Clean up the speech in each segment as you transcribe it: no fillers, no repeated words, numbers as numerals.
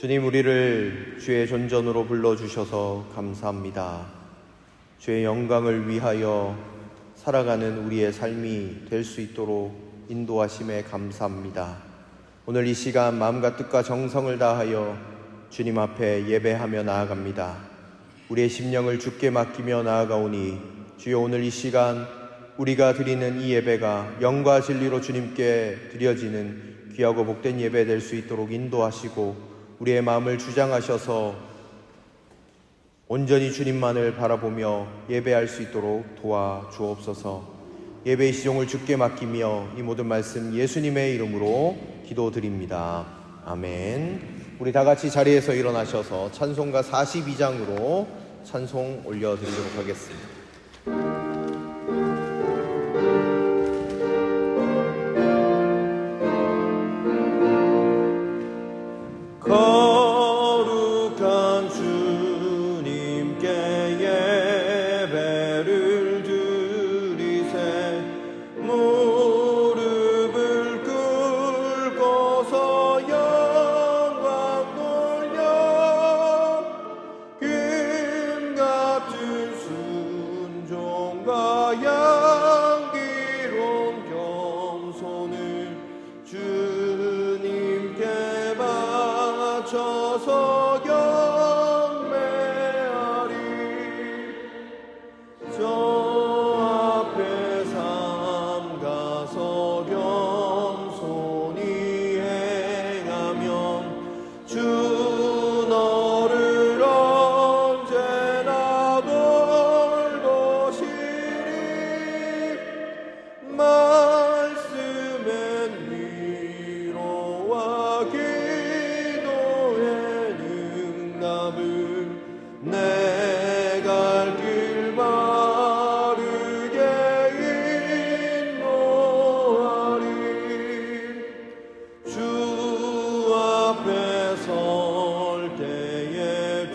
주님, 우리를 주의 존전으로 불러주셔서 감사합니다. 주의 영광을 위하여 살아가는 우리의 삶이 될 수 있도록 인도하심에 감사합니다. 오늘 이 시간 마음과 뜻과 정성을 다하여 주님 앞에 예배하며 나아갑니다. 우리의 심령을 주께 맡기며 나아가오니 주여, 오늘 이 시간 우리가 드리는 이 예배가 영과 진리로 주님께 드려지는 귀하고 복된 예배 될 수 있도록 인도하시고 우리의 마음을 주장하셔서 온전히 주님만을 바라보며 예배할 수 있도록 도와주옵소서. 예배의 시종을 주께 맡기며 이 모든 말씀 예수님의 이름으로 기도드립니다. 아멘. 우리 다 같이 자리에서 일어나셔서 찬송가 42장으로 찬송 올려드리도록 하겠습니다. 거룩한 주님께 예배를 드리세. 무릎을 꿇고서 영광 돌려 김 같은 순종과 양기로운 겸손을 주님께 바쳐서 경배하리. 저 앞에 삼가서 겸손히 행하면 주 너를 언제나 돌보시리. 말씀엔 위로와 기도의 응답을 내 갈 길 바르게 인도하리. 주 앞에 설 때에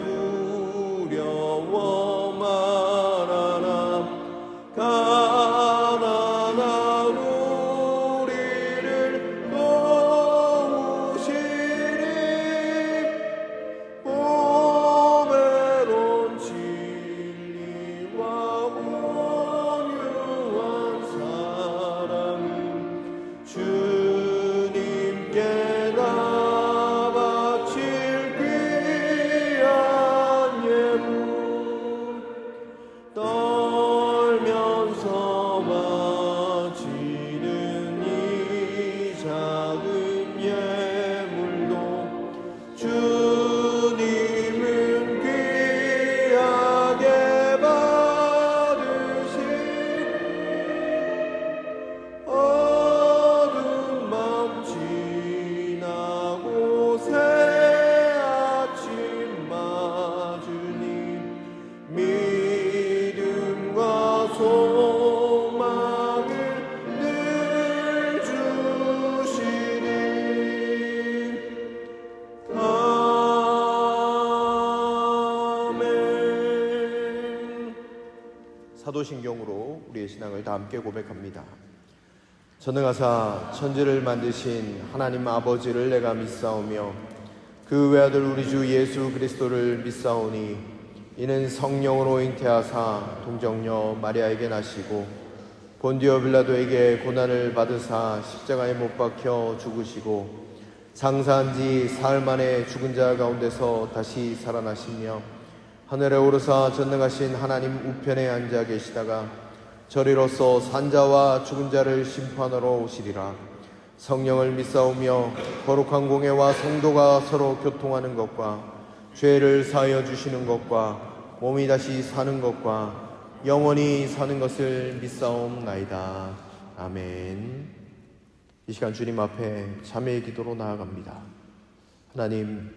두려워 말아라. 가난한 우리를 도우시리. 보배로운 진리와 온유한 사랑은 주님께 나 바칠 귀한 예물. 떨면서 바치는 이 작은 예물도 주님은 귀하게 받으시리. 어두운 밤 지나고 새 아침 맞으니 믿음과 소망을 늘 주시리. 아멘. 사도신경으로 우리의 신앙을 다 함께 고백합니다. 전능하사 천지를 만드신 하나님 아버지를 내가 믿사오며 그 외아들 우리 주 예수 그리스도를 믿사오니 이는 성령으로 잉태하사 동정녀 마리아에게 나시고 본디오 빌라도에게 고난을 받으사 십자가에 못 박혀 죽으시고 장사한 지 사흘 만에 죽은 자 가운데서 다시 살아나시며 하늘에 오르사 전능하신 하나님 우편에 앉아 계시다가 저리로서 산자와 죽은 자를 심판하러 오시리라. 성령을 믿사오며 거룩한 공회와 성도가 서로 교통하는 것과 죄를 사하여 주시는 것과 몸이 다시 사는 것과 영원히 사는 것을 믿사옵나이다. 아멘. 이 시간 주님 앞에 자매의 기도로 나아갑니다. 하나님,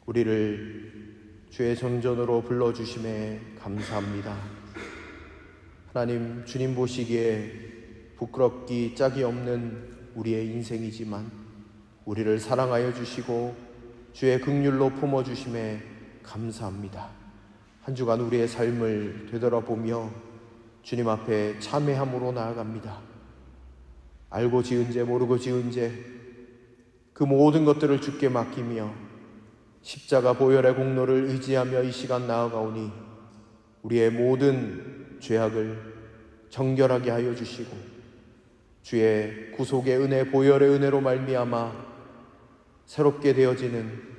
우리를 주의 전전으로 불러주심에 감사합니다. 하나님, 주님 보시기에 부끄럽기 짝이 없는 우리의 인생이지만 우리를 사랑하여 주시고 주의 긍휼로 품어주심에 감사합니다. 한 주간 우리의 삶을 되돌아보며 주님 앞에 참회함으로 나아갑니다. 알고 지은 죄 모르고 지은 죄 그 모든 것들을 주께 맡기며 십자가 보혈의 공로를 의지하며 이 시간 나아가오니 우리의 모든 죄악을 정결하게 하여 주시고 주의 구속의 은혜, 보혈의 은혜로 말미암아 새롭게 되어지는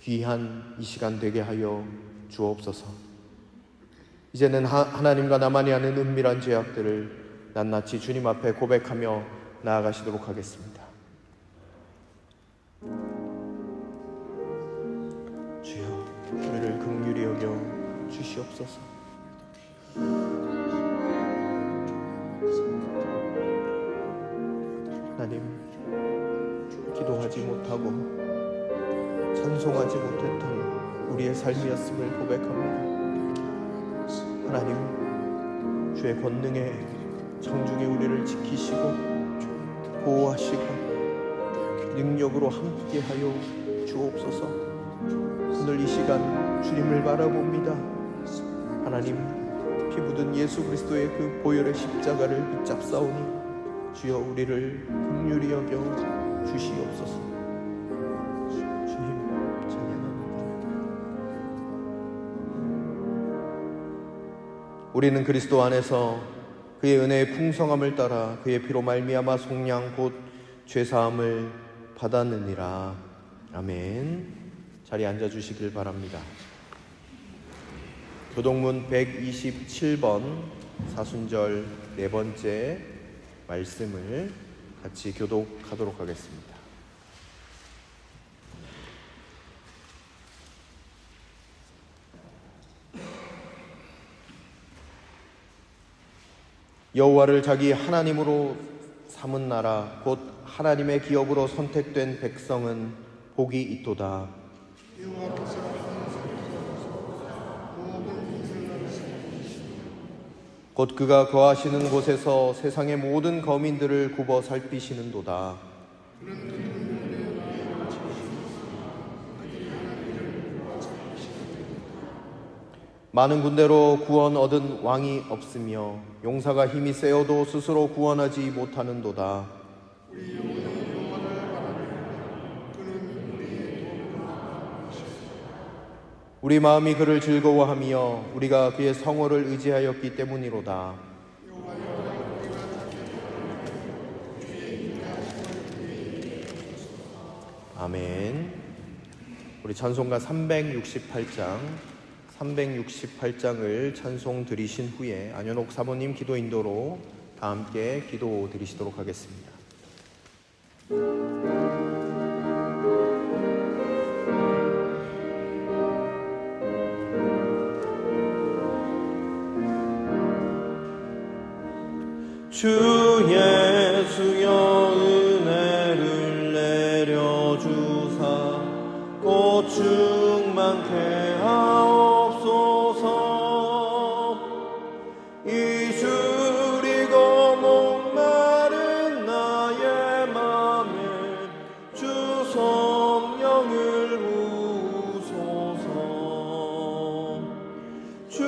귀한 이 시간 되게 하여 주옵소서. 이제는 하나님과 나만이 아는 은밀한 죄악들을 낱낱이 주님 앞에 고백하며 나아가시도록 하겠습니다. 주여, 우리를 긍휼히 여겨 주시옵소서. 하나님, 기도하지 못하고 찬송하지 못했던 우리의 삶이었음을 고백합니다. 하나님, 주의 권능에 정중히 우리를 지키시고 보호하시고 능력으로 함께하여 주옵소서. 오늘 이 시간 주님을 바라봅니다. 하나님, 피 묻은 예수 그리스도의 그 보혈의 십자가를 붙잡사오니 주여 우리를 긍휼히 여겨 주시옵소서. 주님 찬양합니다. 우리는 그리스도 안에서 그의 은혜의 풍성함을 따라 그의 피로 말미암아 속량 곧 죄사함을 받았느니라. 아멘. 자리에 앉아주시길 바랍니다. 교동문 127번 사순절 네 번째 말씀을 같이 교독하도록 하겠습니다. 여호와를 자기 하나님으로 삼은 나라 곧 하나님의 기업으로 선택된 백성은 복이 있도다. 곧 그가 거하시는 곳에서 세상의 모든 거민들을 굽어 살피시는도다. 많은 군대로 구원 얻은 왕이 없으며 용사가 힘이 세어도 스스로 구원하지 못하는도다. 우리 마음이 그를 즐거워하며 우리가 그의 성호를 의지하였기 때문이로다. 아멘. 우리 찬송가 368장을 찬송 드리신 후에 안현옥 사모님 기도 인도로 다 함께 기도 드리시도록 하겠습니다. 주 예수여 은혜를 내려주사 곧 충만케 하옵소서. 이주리고 목마른 나의 맘에 주 성령을 부으소서. 주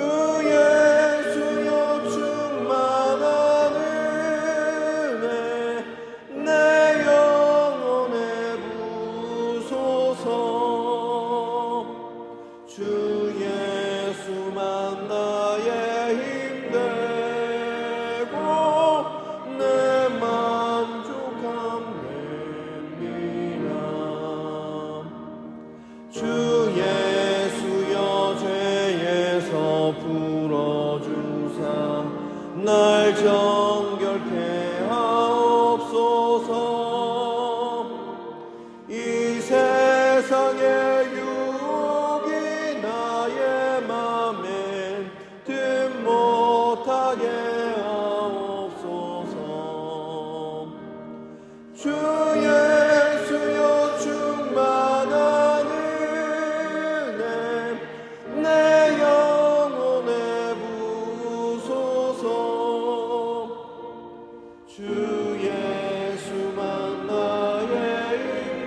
예수여 충만한 은혜 내 영혼에 부으소서. 주 예수만 나의 힘되고 내 만족함 됩니다. 주 예수여 죄에서 풀어주사 날 정결케 하옵소서. 이 세상의 유혹이 나의 맘에 든 못하게 하옵소서. 주 예수여 충만한 은혜 내 영혼에 부으소서. 주 예수만 나의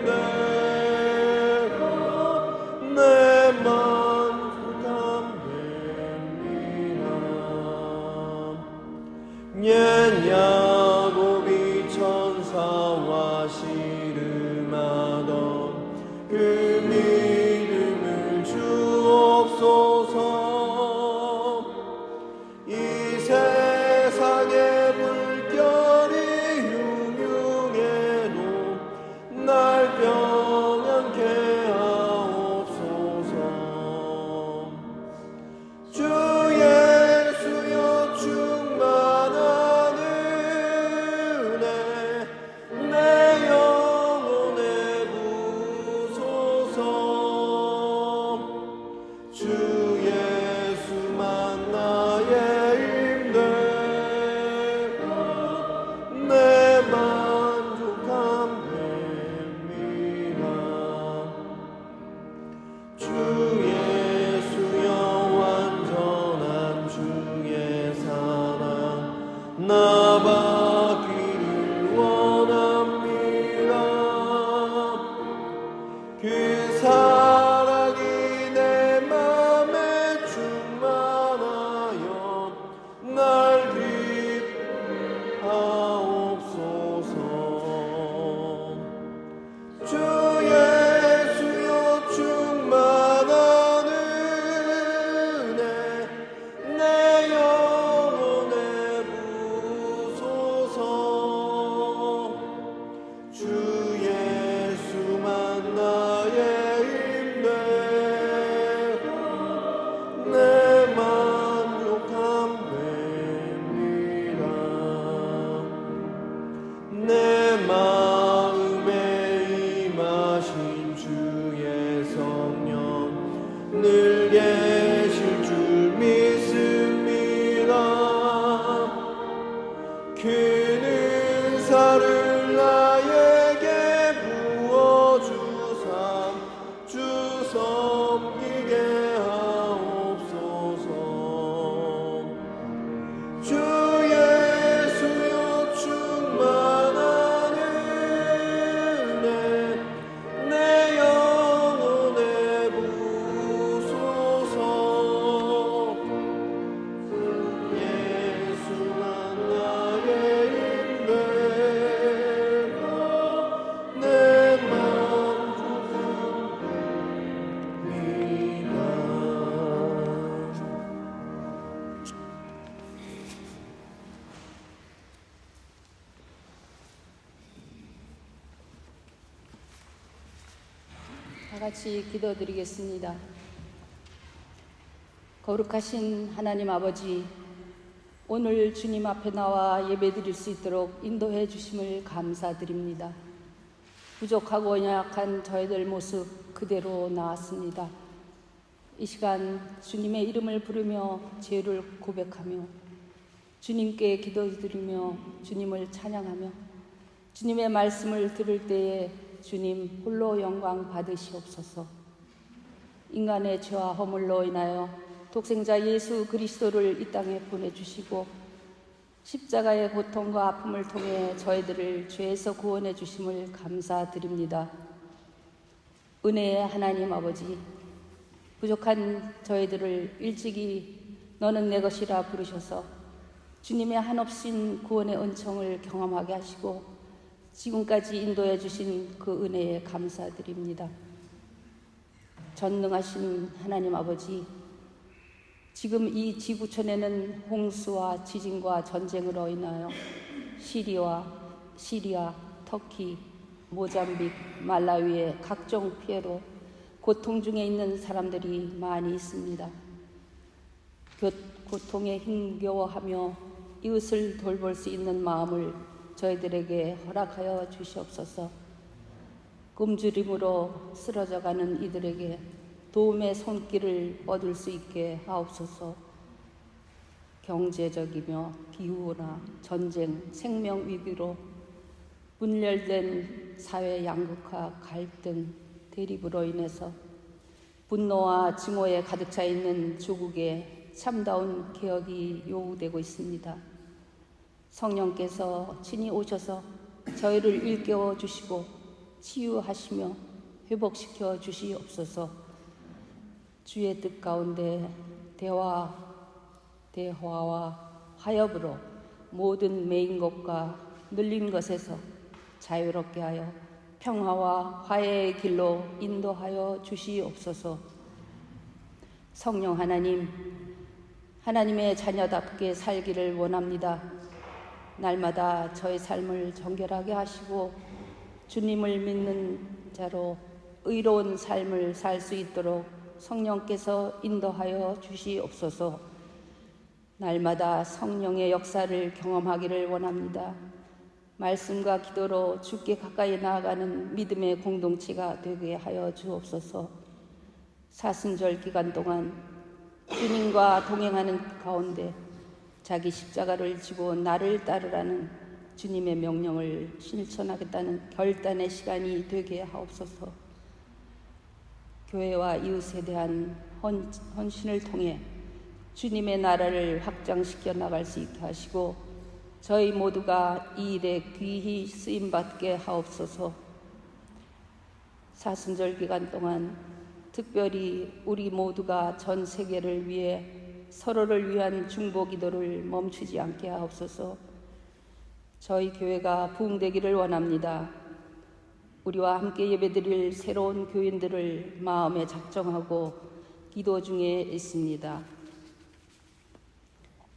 힘되고 내 만족함 됩니다. 옛 야곱이 천사와 씨름하던 그 믿음 같이 기도드리겠습니다. 거룩하신 하나님 아버지, 오늘 주님 앞에 나와 예배드릴 수 있도록 인도해 주심을 감사드립니다. 부족하고 연약한 저희들 모습 그대로 나왔습니다. 이 시간 주님의 이름을 부르며 죄를 고백하며 주님께 기도드리며 주님을 찬양하며 주님의 말씀을 들을 때에 주님 홀로 영광 받으시옵소서. 인간의 죄와 허물로 인하여 독생자 예수 그리스도를 이 땅에 보내주시고 십자가의 고통과 아픔을 통해 저희들을 죄에서 구원해 주심을 감사드립니다. 은혜의 하나님 아버지, 부족한 저희들을 일찍이 너는 내 것이라 부르셔서 주님의 한없인 구원의 은총을 경험하게 하시고 지금까지 인도해 주신 그 은혜에 감사드립니다. 전능하신 하나님 아버지, 지금 이 지구촌에는 홍수와 지진과 전쟁으로 인하여 시리아, 터키, 모잠빅, 말라위의 각종 피해로 고통 중에 있는 사람들이 많이 있습니다. 고통에 힘겨워하며 이웃을 돌볼 수 있는 마음을 저희들에게 허락하여 주시옵소서. 굶주림으로 쓰러져가는 이들에게 도움의 손길을 얻을 수 있게 하옵소서. 경제적이며 기후나 전쟁, 생명 위기로 분열된 사회 양극화, 갈등, 대립으로 인해서 분노와 증오에 가득 차 있는 조국에 참다운 개혁이 요구되고 있습니다. 성령께서 친히 오셔서 저희를 일깨워 주시고 치유하시며 회복시켜 주시옵소서. 주의 뜻 가운데 대화와 화협으로 모든 매인 것과 눌린 것에서 자유롭게 하여 평화와 화해의 길로 인도하여 주시옵소서. 성령 하나님, 하나님의 자녀답게 살기를 원합니다. 날마다 저의 삶을 정결하게 하시고 주님을 믿는 자로 의로운 삶을 살 수 있도록 성령께서 인도하여 주시옵소서. 날마다 성령의 역사를 경험하기를 원합니다. 말씀과 기도로 주께 가까이 나아가는 믿음의 공동체가 되게 하여 주옵소서. 사순절 기간 동안 주님과 동행하는 가운데 자기 십자가를 지고 나를 따르라는 주님의 명령을 실천하겠다는 결단의 시간이 되게 하옵소서. 교회와 이웃에 대한 헌신을 통해 주님의 나라를 확장시켜 나갈 수 있게 하시고 저희 모두가 이 일에 귀히 쓰임받게 하옵소서. 사순절 기간 동안 특별히 우리 모두가 전 세계를 위해 서로를 위한 중보 기도를 멈추지 않게 하옵소서. 저희 교회가 부흥되기를 원합니다. 우리와 함께 예배드릴 새로운 교인들을 마음에 작정하고 기도 중에 있습니다.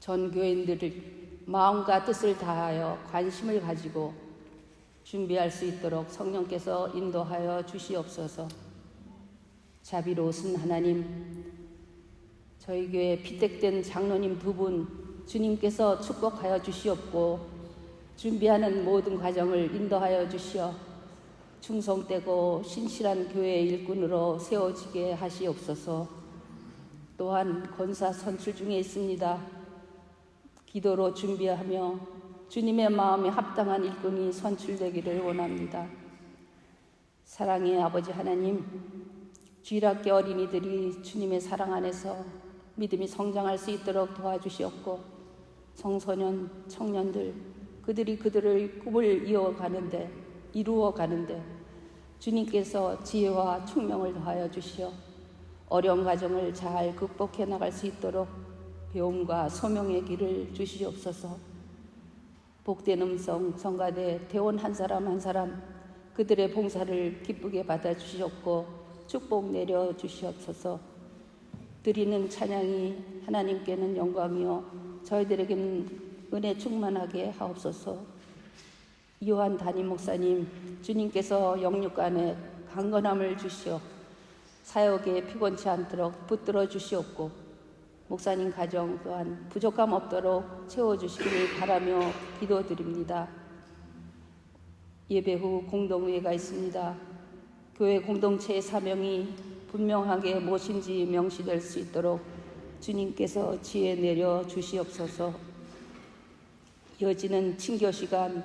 전 교인들을 마음과 뜻을 다하여 관심을 가지고 준비할 수 있도록 성령께서 인도하여 주시옵소서. 자비로우신 하나님, 저희 교회 피택된 장로님 2분 주님께서 축복하여 주시옵고 준비하는 모든 과정을 인도하여 주시어 충성되고 신실한 교회 일꾼으로 세워지게 하시옵소서. 또한 권사 선출 중에 있습니다. 기도로 준비하며 주님의 마음에 합당한 일꾼이 선출되기를 원합니다. 사랑의 아버지 하나님, 주일학교 어린이들이 주님의 사랑 안에서 믿음이 성장할 수 있도록 도와주시옵고 청소년, 청년들, 그들의 꿈을 이루어가는데 주님께서 지혜와 총명을 더하여 주시어 어려운 과정을 잘 극복해 나갈 수 있도록 배움과 소명의 길을 주시옵소서. 복된 음성 성가대 대원 한 사람 한 사람 그들의 봉사를 기쁘게 받아주시옵고 축복 내려 주시옵소서. 드리는 찬양이 하나님께는 영광이요 저희들에게는 은혜 충만하게 하옵소서. 요한 담임 목사님, 주님께서 영육간에 강건함을 주시어 사역에 피곤치 않도록 붙들어 주시옵고 목사님 가정 또한 부족함 없도록 채워주시기를 바라며 기도드립니다. 예배 후 공동회가 있습니다. 교회 공동체의 사명이 분명하게 무엇인지 명시될 수 있도록 주님께서 지혜 내려 주시옵소서. 이어지는 친교 시간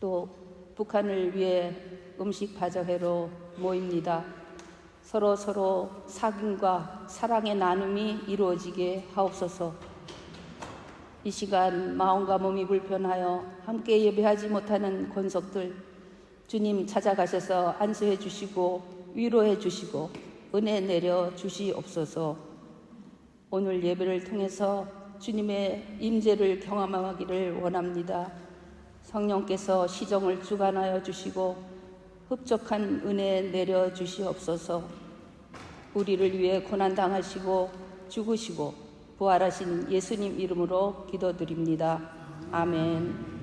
또 북한을 위해 음식 바자회로 모입니다. 서로 사귐과 사랑의 나눔이 이루어지게 하옵소서. 이 시간 마음과 몸이 불편하여 함께 예배하지 못하는 권속들 주님 찾아가셔서 안수해 주시고 위로해 주시고 은혜 내려 주시옵소서. 오늘 예배를 통해서 주님의 임재를 경험하기를 원합니다. 성령께서 시정을 주관하여 주시고 흡족한 은혜 내려 주시옵소서. 우리를 위해 고난당하시고 죽으시고 부활하신 예수님 이름으로 기도드립니다. 아멘.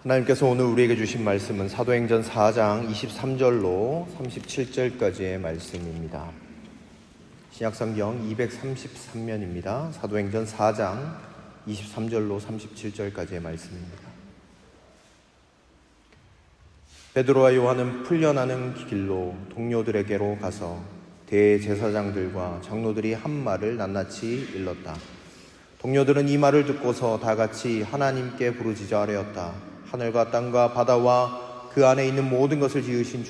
하나님께서 오늘 우리에게 주신 말씀은 사도행전 4장 23절로 37절까지의 말씀입니다. 신약성경 233면입니다. 사도행전 4장 23절로 37절까지의 말씀입니다. 베드로와 요한은 풀려나는 길로 동료들에게로 가서 대제사장들과 장로들이 한 말을 낱낱이 일렀다. 동료들은 이 말을 듣고서 다 같이 하나님께 부르짖어 아뢰었다. 하늘과 땅과 바다와 그 안에 있는 모든 것을 지으신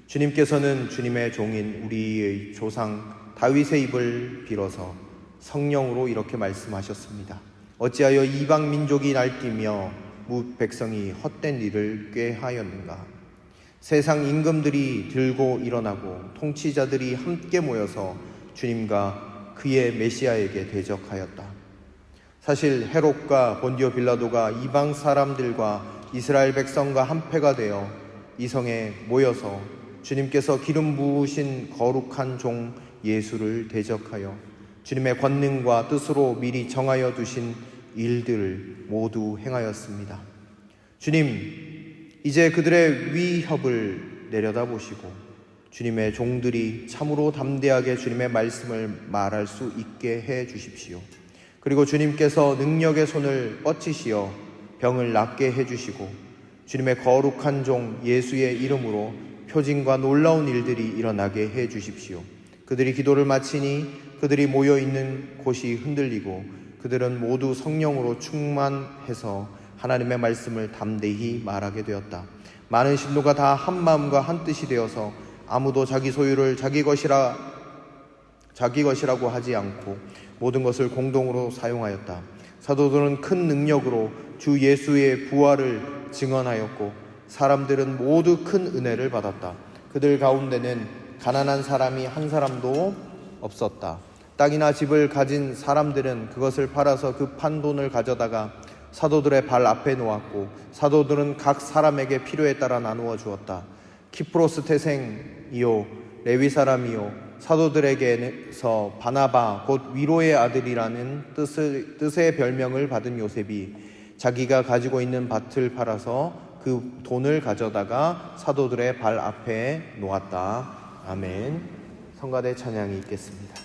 주님께서는 주님의 종인 우리의 조상 다윗의 입을 빌어서 성령으로 이렇게 말씀하셨습니다. 어찌하여 이방 민족이 날뛰며 무 백성이 헛된 일을 꾀하였는가. 세상 임금들이 들고 일어나고 통치자들이 함께 모여서 주님과 그의 메시아에게 대적하였다. 사실 헤롯과 본디오 빌라도가 이방 사람들과 이스라엘 백성과 한패가 되어 이 성에 모여서 주님께서 기름 부으신 거룩한 종 예수를 대적하여 주님의 권능과 뜻으로 미리 정하여 두신 일들을 모두 행하였습니다. 주님, 이제 그들의 위협을 내려다보시고 주님의 종들이 참으로 담대하게 주님의 말씀을 말할 수 있게 해 주십시오. 그리고 주님께서 능력의 손을 뻗치시어 병을 낫게 해주시고 주님의 거룩한 종 예수의 이름으로 표징과 놀라운 일들이 일어나게 해주십시오. 그들이 기도를 마치니 그들이 모여있는 곳이 흔들리고 그들은 모두 성령으로 충만해서 하나님의 말씀을 담대히 말하게 되었다. 많은 신도가 다 한 마음과 한 뜻이 되어서 아무도 자기 소유를 자기 것이라고 하지 않고 모든 것을 공동으로 사용하였다. 사도들은 큰 능력으로 주 예수의 부활을 증언하였고 사람들은 모두 큰 은혜를 받았다. 그들 가운데는 가난한 사람이 한 사람도 없었다. 땅이나 집을 가진 사람들은 그것을 팔아서 그 판 돈을 가져다가 사도들의 발 앞에 놓았고 사도들은 각 사람에게 필요에 따라 나누어 주었다. 키프로스 태생이요 레위 사람이요 사도들에게서 바나바 곧 위로의 아들이라는 뜻의 별명을 받은 요셉이 자기가 가지고 있는 밭을 팔아서 그 돈을 가져다가 사도들의 발 앞에 놓았다. 아멘. 성가대 찬양이 있겠습니다.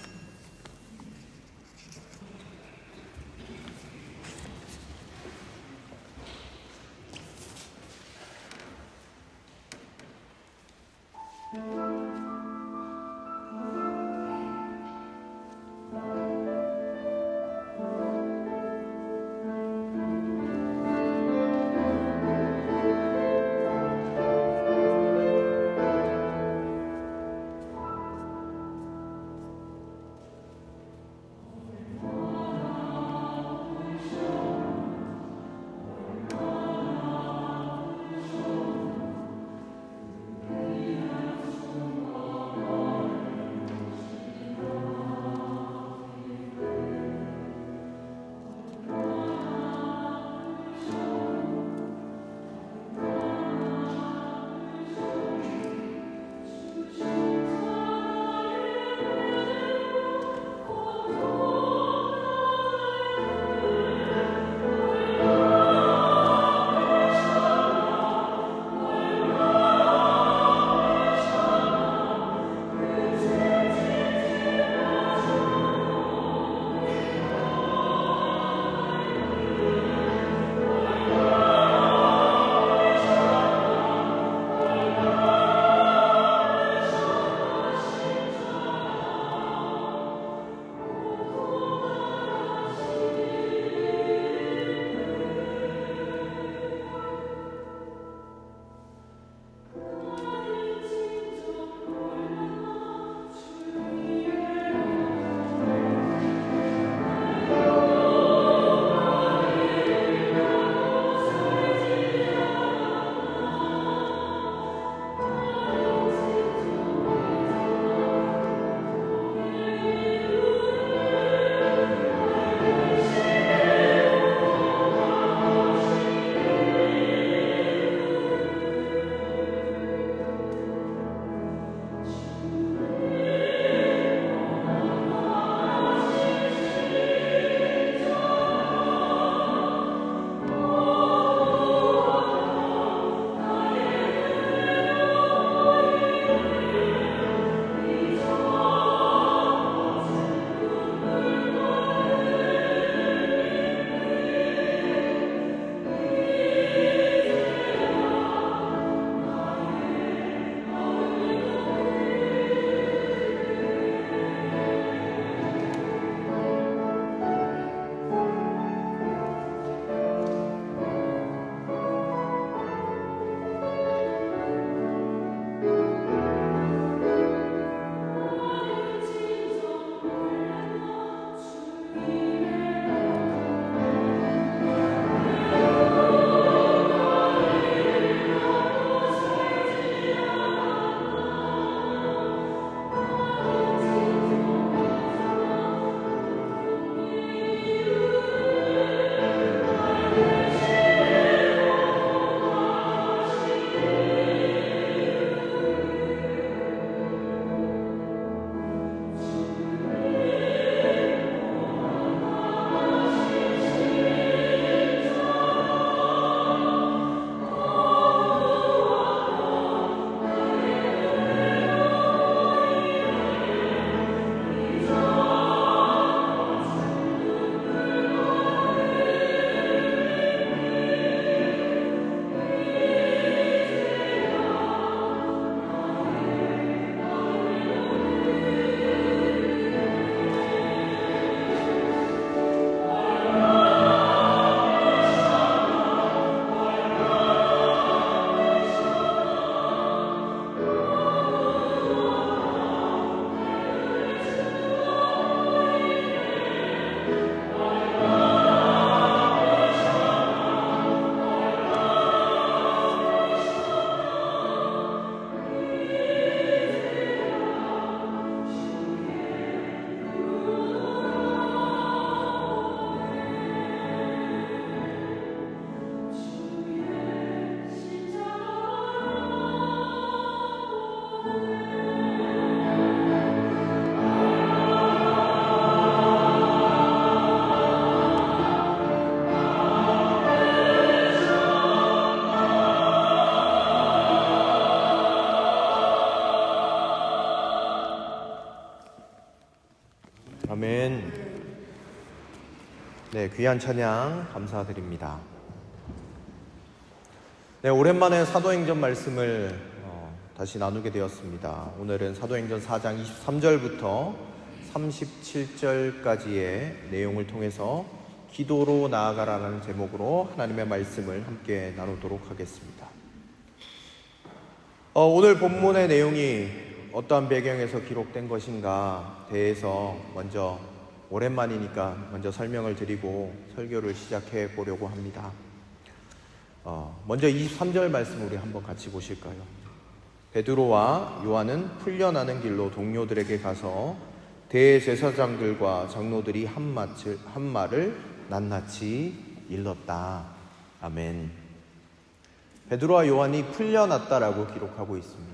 아멘. 네, 귀한 찬양 감사드립니다. 네, 오랜만에 사도행전 말씀을 다시 나누게 되었습니다. 오늘은 사도행전 4장 23절부터 37절까지의 내용을 통해서 기도로 나아가라는 제목으로 하나님의 말씀을 함께 나누도록 하겠습니다. 오늘 본문의 내용이 어떠한 배경에서 기록된 것인가 대해서 먼저 오랜만이니까 먼저 설명을 드리고 설교를 시작해 보려고 합니다. 먼저 23절 말씀 우리 한번 같이 보실까요? 베드로와 요한은 풀려나는 길로 동료들에게 가서 대제사장들과 장로들이 한 말을 낱낱이 일렀다. 아멘. 베드로와 요한이 풀려났다라고 기록하고 있습니다.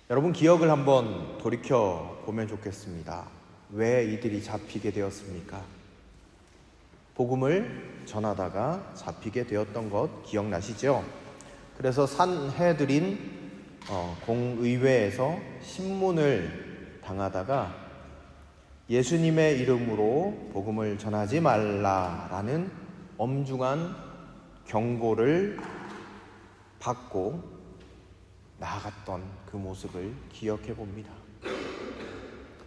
여러분 기억을 한번 돌이켜 보면 좋겠습니다. 왜 이들이 잡히게 되었습니까? 복음을 전하다가 잡히게 되었던 것 기억나시죠? 그래서 산헤드린 공의회에서 신문을 당하다가 예수님의 이름으로 복음을 전하지 말라라는 엄중한 경고를 받고 나아갔던 그 모습을 기억해 봅니다.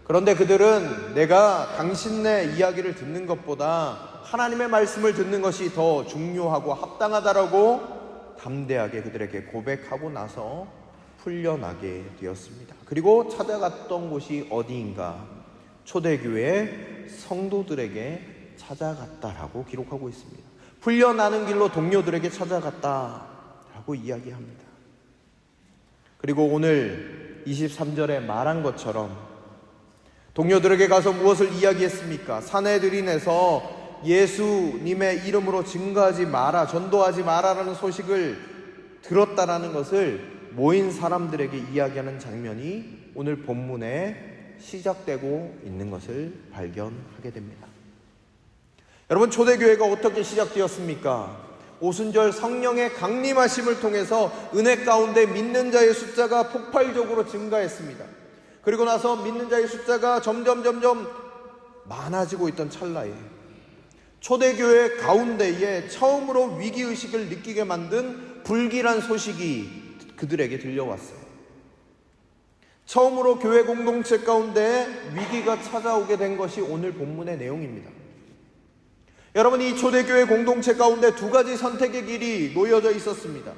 그런데 그들은 내가 당신네 이야기를 듣는 것보다 하나님의 말씀을 듣는 것이 더 중요하고 합당하다라고 담대하게 그들에게 고백하고 나서 풀려나게 되었습니다. 그리고 찾아갔던 곳이 어디인가? 초대교회 성도들에게 찾아갔다라고 기록하고 있습니다. 풀려나는 길로 동료들에게 찾아갔다라고 이야기합니다. 그리고 오늘 23절에 말한 것처럼 동료들에게 가서 무엇을 이야기했습니까? 산헤드린에서 예수님의 이름으로 증거하지 마라, 전도하지 마라라는 소식을 들었다라는 것을 모인 사람들에게 이야기하는 장면이 오늘 본문에 시작되고 있는 것을 발견하게 됩니다. 여러분 초대교회가 어떻게 시작되었습니까? 오순절 성령의 강림하심을 통해서 은혜 가운데 믿는 자의 숫자가 폭발적으로 증가했습니다. 그리고 나서 믿는 자의 숫자가 점점 많아지고 있던 찰나에 초대교회 가운데에 처음으로 위기의식을 느끼게 만든 불길한 소식이 그들에게 들려왔어요. 처음으로 교회 공동체 가운데 위기가 찾아오게 된 것이 오늘 본문의 내용입니다. 여러분 이 초대교회 공동체 가운데 두 가지 선택의 길이 놓여져 있었습니다.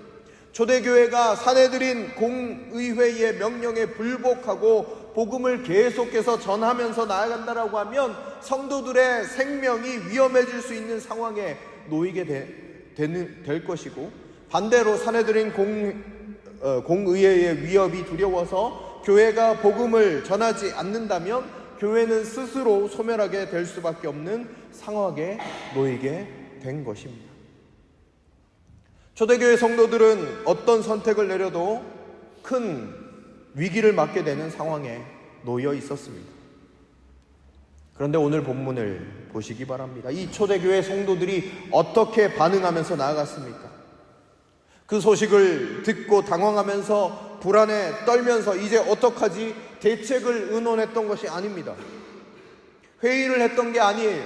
초대교회가 산헤드린 공의회의 명령에 불복하고 복음을 계속해서 전하면서 나아간다라고 하면 성도들의 생명이 위험해질 수 있는 상황에 놓이게 될 것이고, 반대로 산헤드린 공의회의 위협이 두려워서 교회가 복음을 전하지 않는다면 교회는 스스로 소멸하게 될 수밖에 없는 상황에 놓이게 된 것입니다. 초대교회 성도들은 어떤 선택을 내려도 큰 위기를 맞게 되는 상황에 놓여 있었습니다. 그런데 오늘 본문을 보시기 바랍니다. 이 초대교회 성도들이 어떻게 반응하면서 나아갔습니까? 그 소식을 듣고 당황하면서 불안에 떨면서 이제 어떡하지? 대책을 의논했던 것이 아닙니다. 회의를 했던 게 아니에요.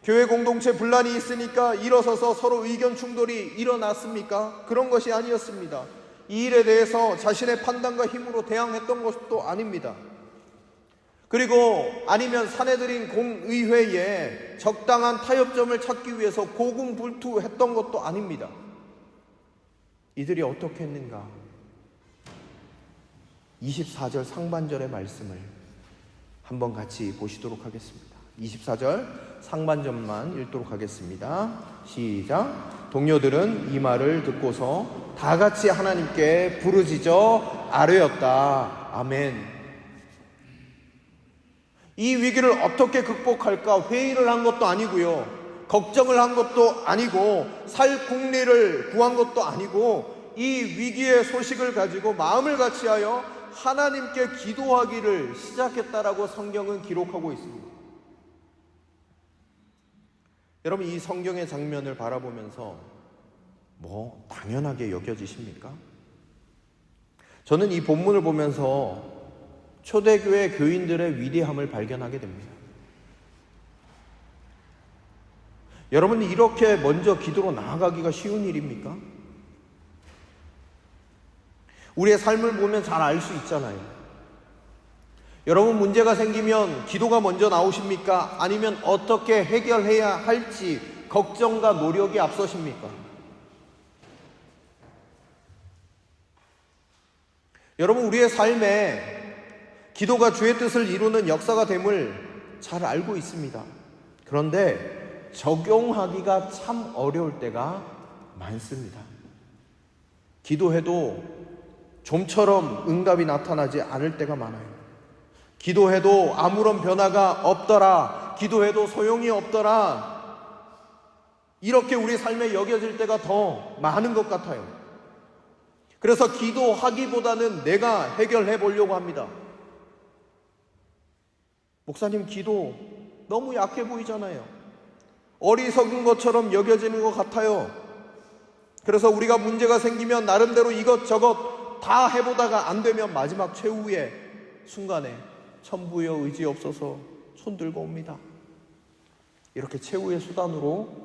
교회 공동체 분란이 있으니까 일어서서 서로 의견 충돌이 일어났습니까? 그런 것이 아니었습니다. 이 일에 대해서 자신의 판단과 힘으로 대항했던 것도 아닙니다. 그리고 아니면 산헤드린 공의회에 적당한 타협점을 찾기 위해서 고군분투했던 것도 아닙니다. 이들이 어떻게 했는가? 24절 상반절의 말씀을 한번 같이 보시도록 하겠습니다. 24절 상반절만 읽도록 하겠습니다. 시작. 동료들은 이 말을 듣고서 다 같이 하나님께 부르짖어 아뢰었다. 아멘. 이 위기를 어떻게 극복할까 회의를 한 것도 아니고요, 걱정을 한 것도 아니고, 살 국리를 구한 것도 아니고, 이 위기의 소식을 가지고 마음을 같이하여 하나님께 기도하기를 시작했다라고 성경은 기록하고 있습니다. 여러분 이 성경의 장면을 바라보면서 당연하게 여겨지십니까? 저는 이 본문을 보면서 초대교회 교인들의 위대함을 발견하게 됩니다. 여러분, 이렇게 먼저 기도로 나아가기가 쉬운 일입니까? 우리의 삶을 보면 잘 알 수 있잖아요. 여러분, 문제가 생기면 기도가 먼저 나오십니까? 아니면 어떻게 해결해야 할지 걱정과 노력이 앞서십니까? 여러분, 우리의 삶에 기도가 주의 뜻을 이루는 역사가 됨을 잘 알고 있습니다. 그런데 적용하기가 참 어려울 때가 많습니다. 기도해도 좀처럼 응답이 나타나지 않을 때가 많아요. 기도해도 아무런 변화가 없더라, 기도해도 소용이 없더라, 이렇게 우리 삶에 여겨질 때가 더 많은 것 같아요. 그래서 기도하기보다는 내가 해결해 보려고 합니다. 목사님, 기도 너무 약해 보이잖아요. 어리석은 것처럼 여겨지는 것 같아요. 그래서 우리가 문제가 생기면 나름대로 이것저것 다 해보다가 안 되면 마지막 최후의 순간에 천부여 의지 없어서 손 들고 옵니다. 이렇게 최후의 수단으로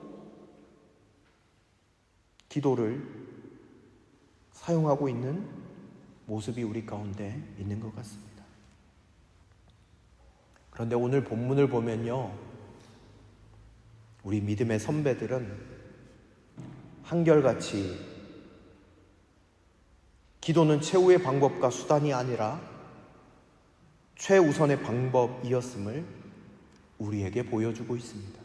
기도를 사용하고 있는 모습이 우리 가운데 있는 것 같습니다. 그런데 오늘 본문을 보면요, 우리 믿음의 선배들은 한결같이 기도는 최후의 방법과 수단이 아니라 최우선의 방법이었음을 우리에게 보여주고 있습니다.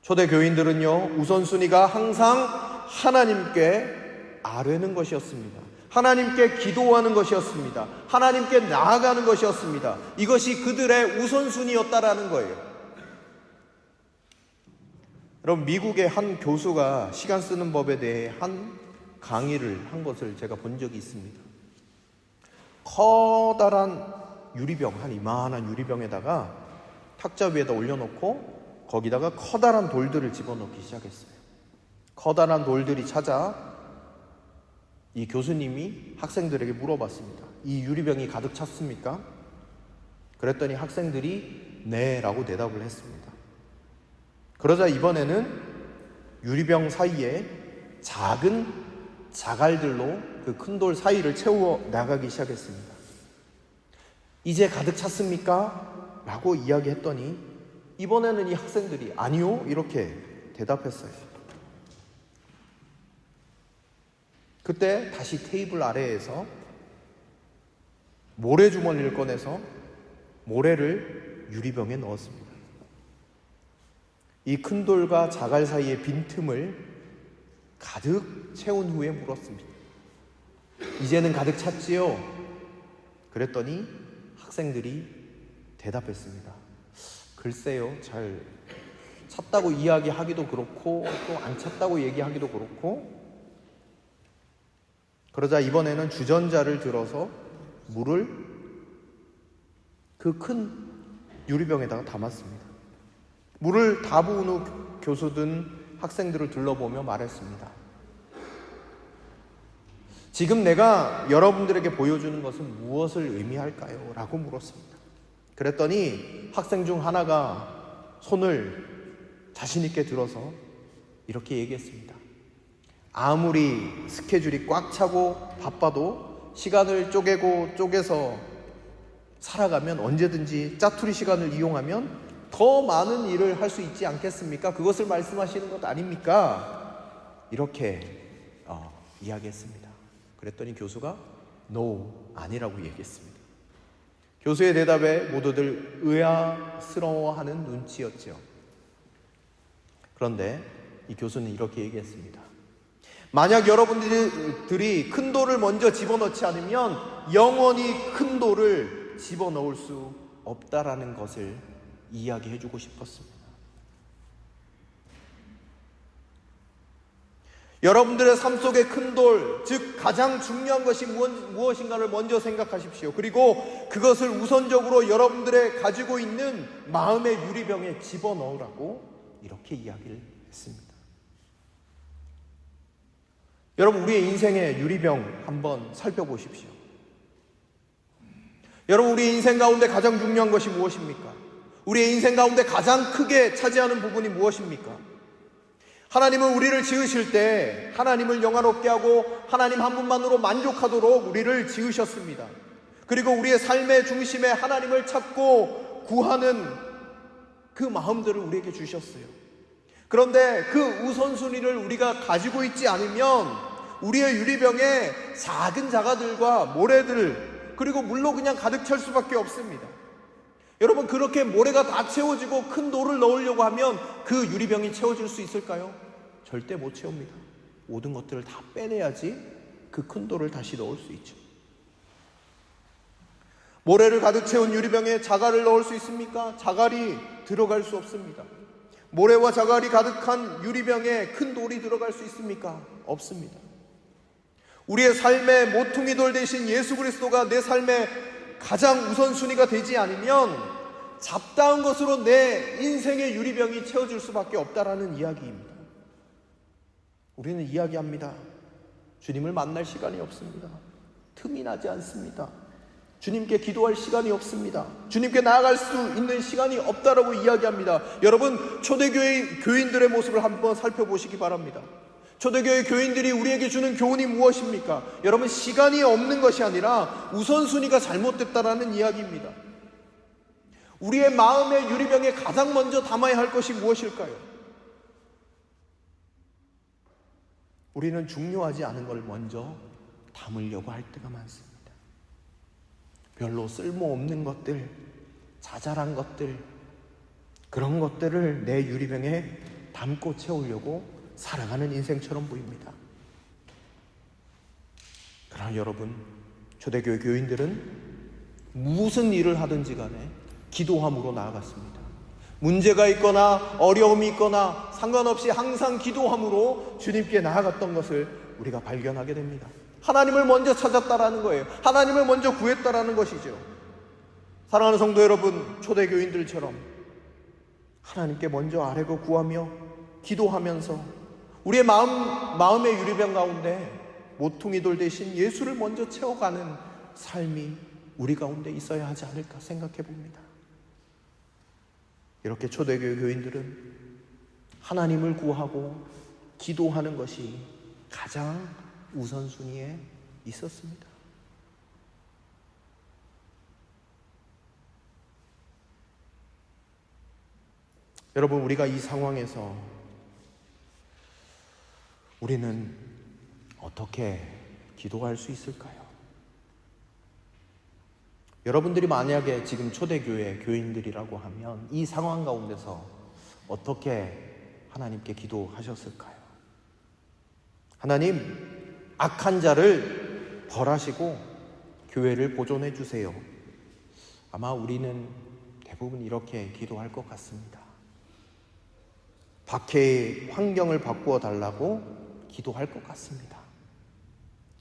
초대 교인들은요, 우선순위가 항상 하나님께 아뢰는 것이었습니다. 하나님께 기도하는 것이었습니다. 하나님께 나아가는 것이었습니다. 이것이 그들의 우선순위였다라는 거예요. 여러분, 미국의 한 교수가 시간 쓰는 법에 대해 한 강의를 한 것을 제가 본 적이 있습니다. 커다란 유리병, 한 이만한 유리병에다가 탁자 위에다 올려놓고 거기다가 커다란 돌들을 집어넣기 시작했어요. 커다란 돌들이 찾아 이 교수님이 학생들에게 물어봤습니다. 이 유리병이 가득 찼습니까? 그랬더니 학생들이 네 라고 대답을 했습니다. 그러자 이번에는 유리병 사이에 작은 자갈들로 그 큰 돌 사이를 채워 나가기 시작했습니다. 이제 가득 찼습니까? 라고 이야기했더니 이번에는 이 학생들이 아니요 이렇게 대답했어요. 그때 다시 테이블 아래에서 모래주머니를 꺼내서 모래를 유리병에 넣었습니다. 이 큰 돌과 자갈 사이의 빈틈을 가득 채운 후에 물었습니다. 이제는 가득 찼지요? 그랬더니 학생들이 대답했습니다. 글쎄요, 잘 찼다고 이야기하기도 그렇고 또 안 찼다고 얘기하기도 그렇고. 그러자 이번에는 주전자를 들어서 물을 그 큰 유리병에다가 담았습니다. 물을 다 부은 후 교수든 학생들을 둘러보며 말했습니다. 지금 내가 여러분들에게 보여주는 것은 무엇을 의미할까요? 라고 물었습니다. 그랬더니 학생 중 하나가 손을 자신 있게 들어서 이렇게 얘기했습니다. 아무리 스케줄이 꽉 차고 바빠도 시간을 쪼개서 살아가면 언제든지 짜투리 시간을 이용하면 더 많은 일을 할 수 있지 않겠습니까? 그것을 말씀하시는 것 아닙니까? 이렇게 이야기했습니다. 그랬더니 교수가 No, 아니라고 얘기했습니다. 교수의 대답에 모두들 의아스러워하는 눈치였죠. 그런데 이 교수는 이렇게 얘기했습니다. 만약 여러분들이 큰 돌을 먼저 집어넣지 않으면 영원히 큰 돌을 집어넣을 수 없다라는 것을 이야기해주고 싶었습니다. 여러분들의 삶 속의 큰 돌, 즉 가장 중요한 것이 무엇인가를 먼저 생각하십시오. 그리고 그것을 우선적으로 여러분들의 가지고 있는 마음의 유리병에 집어넣으라고 이렇게 이야기를 했습니다. 여러분, 우리의 인생의 유리병 한번 살펴보십시오. 여러분, 우리 인생 가운데 가장 중요한 것이 무엇입니까? 우리의 인생 가운데 가장 크게 차지하는 부분이 무엇입니까? 하나님은 우리를 지으실 때 하나님을 영화롭게 하고 하나님 한 분만으로 만족하도록 우리를 지으셨습니다. 그리고 우리의 삶의 중심에 하나님을 찾고 구하는 그 마음들을 우리에게 주셨어요. 그런데 그 우선순위를 우리가 가지고 있지 않으면 우리의 유리병에 작은 자가들과 모래들, 그리고 물로 그냥 가득 찰 수밖에 없습니다. 여러분, 그렇게 모래가 다 채워지고 큰 돌을 넣으려고 하면 그 유리병이 채워질 수 있을까요? 절대 못 채웁니다. 모든 것들을 다 빼내야지 그 큰 돌을 다시 넣을 수 있죠. 모래를 가득 채운 유리병에 자갈을 넣을 수 있습니까? 자갈이 들어갈 수 없습니다. 모래와 자갈이 가득한 유리병에 큰 돌이 들어갈 수 있습니까? 없습니다. 우리의 삶의 모퉁이돌 대신 예수 그리스도가 내 삶의 가장 우선순위가 되지 않으면 잡다한 것으로 내 인생의 유리병이 채워질 수밖에 없다라는 이야기입니다. 우리는 이야기합니다. 주님을 만날 시간이 없습니다. 틈이 나지 않습니다. 주님께 기도할 시간이 없습니다. 주님께 나아갈 수 있는 시간이 없다라고 이야기합니다. 여러분, 초대교회 교인들의 모습을 한번 살펴보시기 바랍니다. 초대교회 교인들이 우리에게 주는 교훈이 무엇입니까? 여러분, 시간이 없는 것이 아니라 우선순위가 잘못됐다라는 이야기입니다. 우리의 마음의 유리병에 가장 먼저 담아야 할 것이 무엇일까요? 우리는 중요하지 않은 걸 먼저 담으려고 할 때가 많습니다. 별로 쓸모없는 것들, 자잘한 것들, 그런 것들을 내 유리병에 담고 채우려고 살아가는 인생처럼 보입니다. 그러나 여러분, 초대교회 교인들은 무슨 일을 하든지 간에 기도함으로 나아갔습니다. 문제가 있거나 어려움이 있거나 상관없이 항상 기도함으로 주님께 나아갔던 것을 우리가 발견하게 됩니다. 하나님을 먼저 찾았다라는 거예요. 하나님을 먼저 구했다라는 것이죠. 사랑하는 성도 여러분, 초대교인들처럼 하나님께 먼저 아뢰고 구하며 기도하면서 우리의 마음의 유리병 가운데 모퉁이돌 대신 예수를 먼저 채워가는 삶이 우리 가운데 있어야 하지 않을까 생각해 봅니다. 이렇게 초대교회 교인들은 하나님을 구하고 기도하는 것이 가장 우선순위에 있었습니다. 여러분, 우리가 이 상황에서 우리는 어떻게 기도할 수 있을까요? 여러분들이 만약에 지금 초대교회 교인들이라고 하면 이 상황 가운데서 어떻게 하나님께 기도하셨을까요? 하나님, 악한 자를 벌하시고 교회를 보존해 주세요. 아마 우리는 대부분 이렇게 기도할 것 같습니다. 박해의 환경을 바꾸어 달라고 기도할 것 같습니다.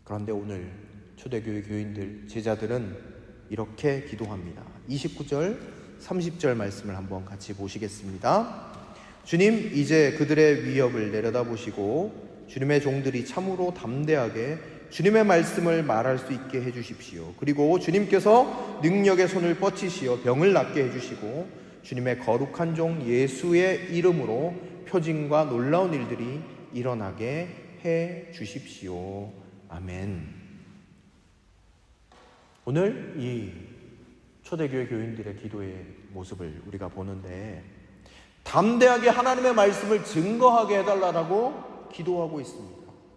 그런데 오늘 초대교회 교인들, 제자들은 이렇게 기도합니다. 29절, 30절 말씀을 한번 같이 보시겠습니다. 주님, 이제 그들의 위협을 내려다보시고 주님의 종들이 참으로 담대하게 주님의 말씀을 말할 수 있게 해주십시오. 그리고 주님께서 능력의 손을 뻗치시어 병을 낫게 해주시고 주님의 거룩한 종 예수의 이름으로 표징과 놀라운 일들이 일어나게 해주십시오. 아멘. 오늘 이 초대교회 교인들의 기도의 모습을 우리가 보는데 담대하게 하나님의 말씀을 증거하게 해달라고 기도하고 있습니다.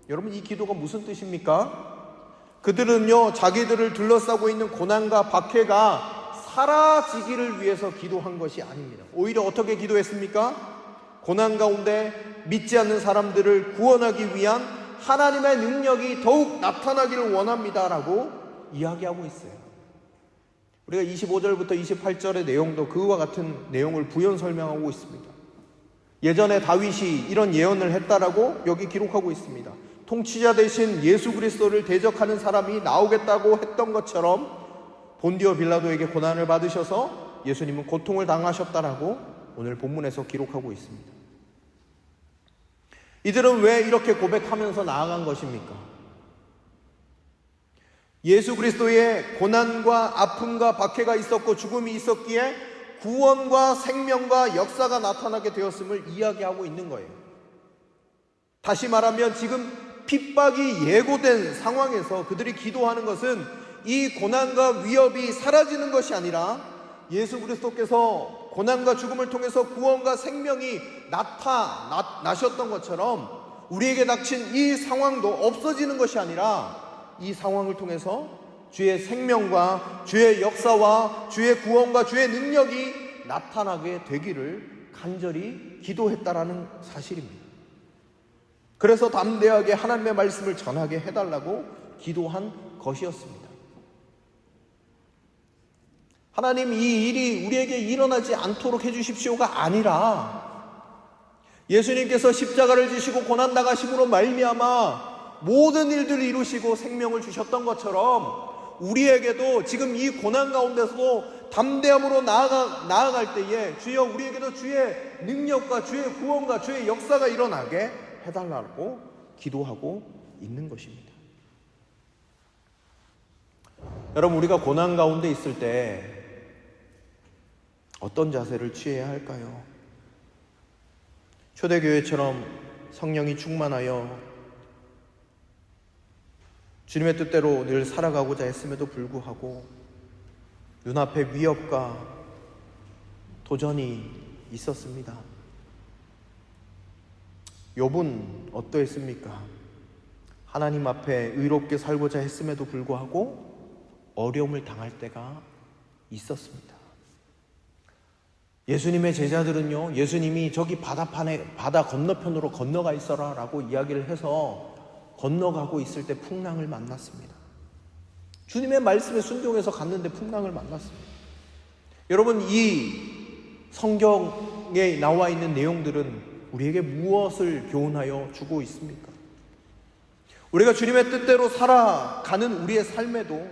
여러분, 이 기도가 무슨 뜻입니까? 그들은요, 자기들을 둘러싸고 있는 고난과 박해가 사라지기를 위해서 기도한 것이 아닙니다. 오히려 어떻게 기도했습니까? 고난 가운데 믿지 않는 사람들을 구원하기 위한 하나님의 능력이 더욱 나타나기를 원합니다라고 이야기하고 있어요. 우리가 25절부터 28절의 내용도 그와 같은 내용을 부연 설명하고 있습니다. 예전에 다윗이 이런 예언을 했다라고 여기 기록하고 있습니다. 통치자 대신 예수 그리스도를 대적하는 사람이 나오겠다고 했던 것처럼 본디오 빌라도에게 고난을 받으셔서 예수님은 고통을 당하셨다라고 오늘 본문에서 기록하고 있습니다. 이들은 왜 이렇게 고백하면서 나아간 것입니까? 예수 그리스도의 고난과 아픔과 박해가 있었고 죽음이 있었기에 구원과 생명과 역사가 나타나게 되었음을 이야기하고 있는 거예요. 다시 말하면 지금 핍박이 예고된 상황에서 그들이 기도하는 것은 이 고난과 위협이 사라지는 것이 아니라 예수 그리스도께서 고난과 죽음을 통해서 구원과 생명이 나타나셨던 것처럼 우리에게 닥친 이 상황도 없어지는 것이 아니라 이 상황을 통해서 주의 생명과 주의 역사와 주의 구원과 주의 능력이 나타나게 되기를 간절히 기도했다라는 사실입니다. 그래서 담대하게 하나님의 말씀을 전하게 해달라고 기도한 것이었습니다. 하나님, 이 일이 우리에게 일어나지 않도록 해주십시오가 아니라 예수님께서 십자가를 지시고 고난당하심으로 말미암아 모든 일들을 이루시고 생명을 주셨던 것처럼 우리에게도 지금 이 고난 가운데서도 담대함으로 나아갈 때에 주여 우리에게도 주의 능력과 주의 구원과 주의 역사가 일어나게 해달라고 기도하고 있는 것입니다. 여러분, 우리가 고난 가운데 있을 때 어떤 자세를 취해야 할까요? 초대교회처럼 성령이 충만하여 주님의 뜻대로 늘 살아가고자 했음에도 불구하고 눈앞에 위협과 도전이 있었습니다. 욥은 어떠했습니까? 하나님 앞에 의롭게 살고자 했음에도 불구하고 어려움을 당할 때가 있었습니다. 예수님의 제자들은요, 예수님이 저기 바다 건너편으로 건너가 있어라 라고 이야기를 해서 건너가고 있을 때 풍랑을 만났습니다. 주님의 말씀에 순종해서 갔는데 풍랑을 만났습니다. 여러분, 이 성경에 나와 있는 내용들은 우리에게 무엇을 교훈하여 주고 있습니까? 우리가 주님의 뜻대로 살아가는 우리의 삶에도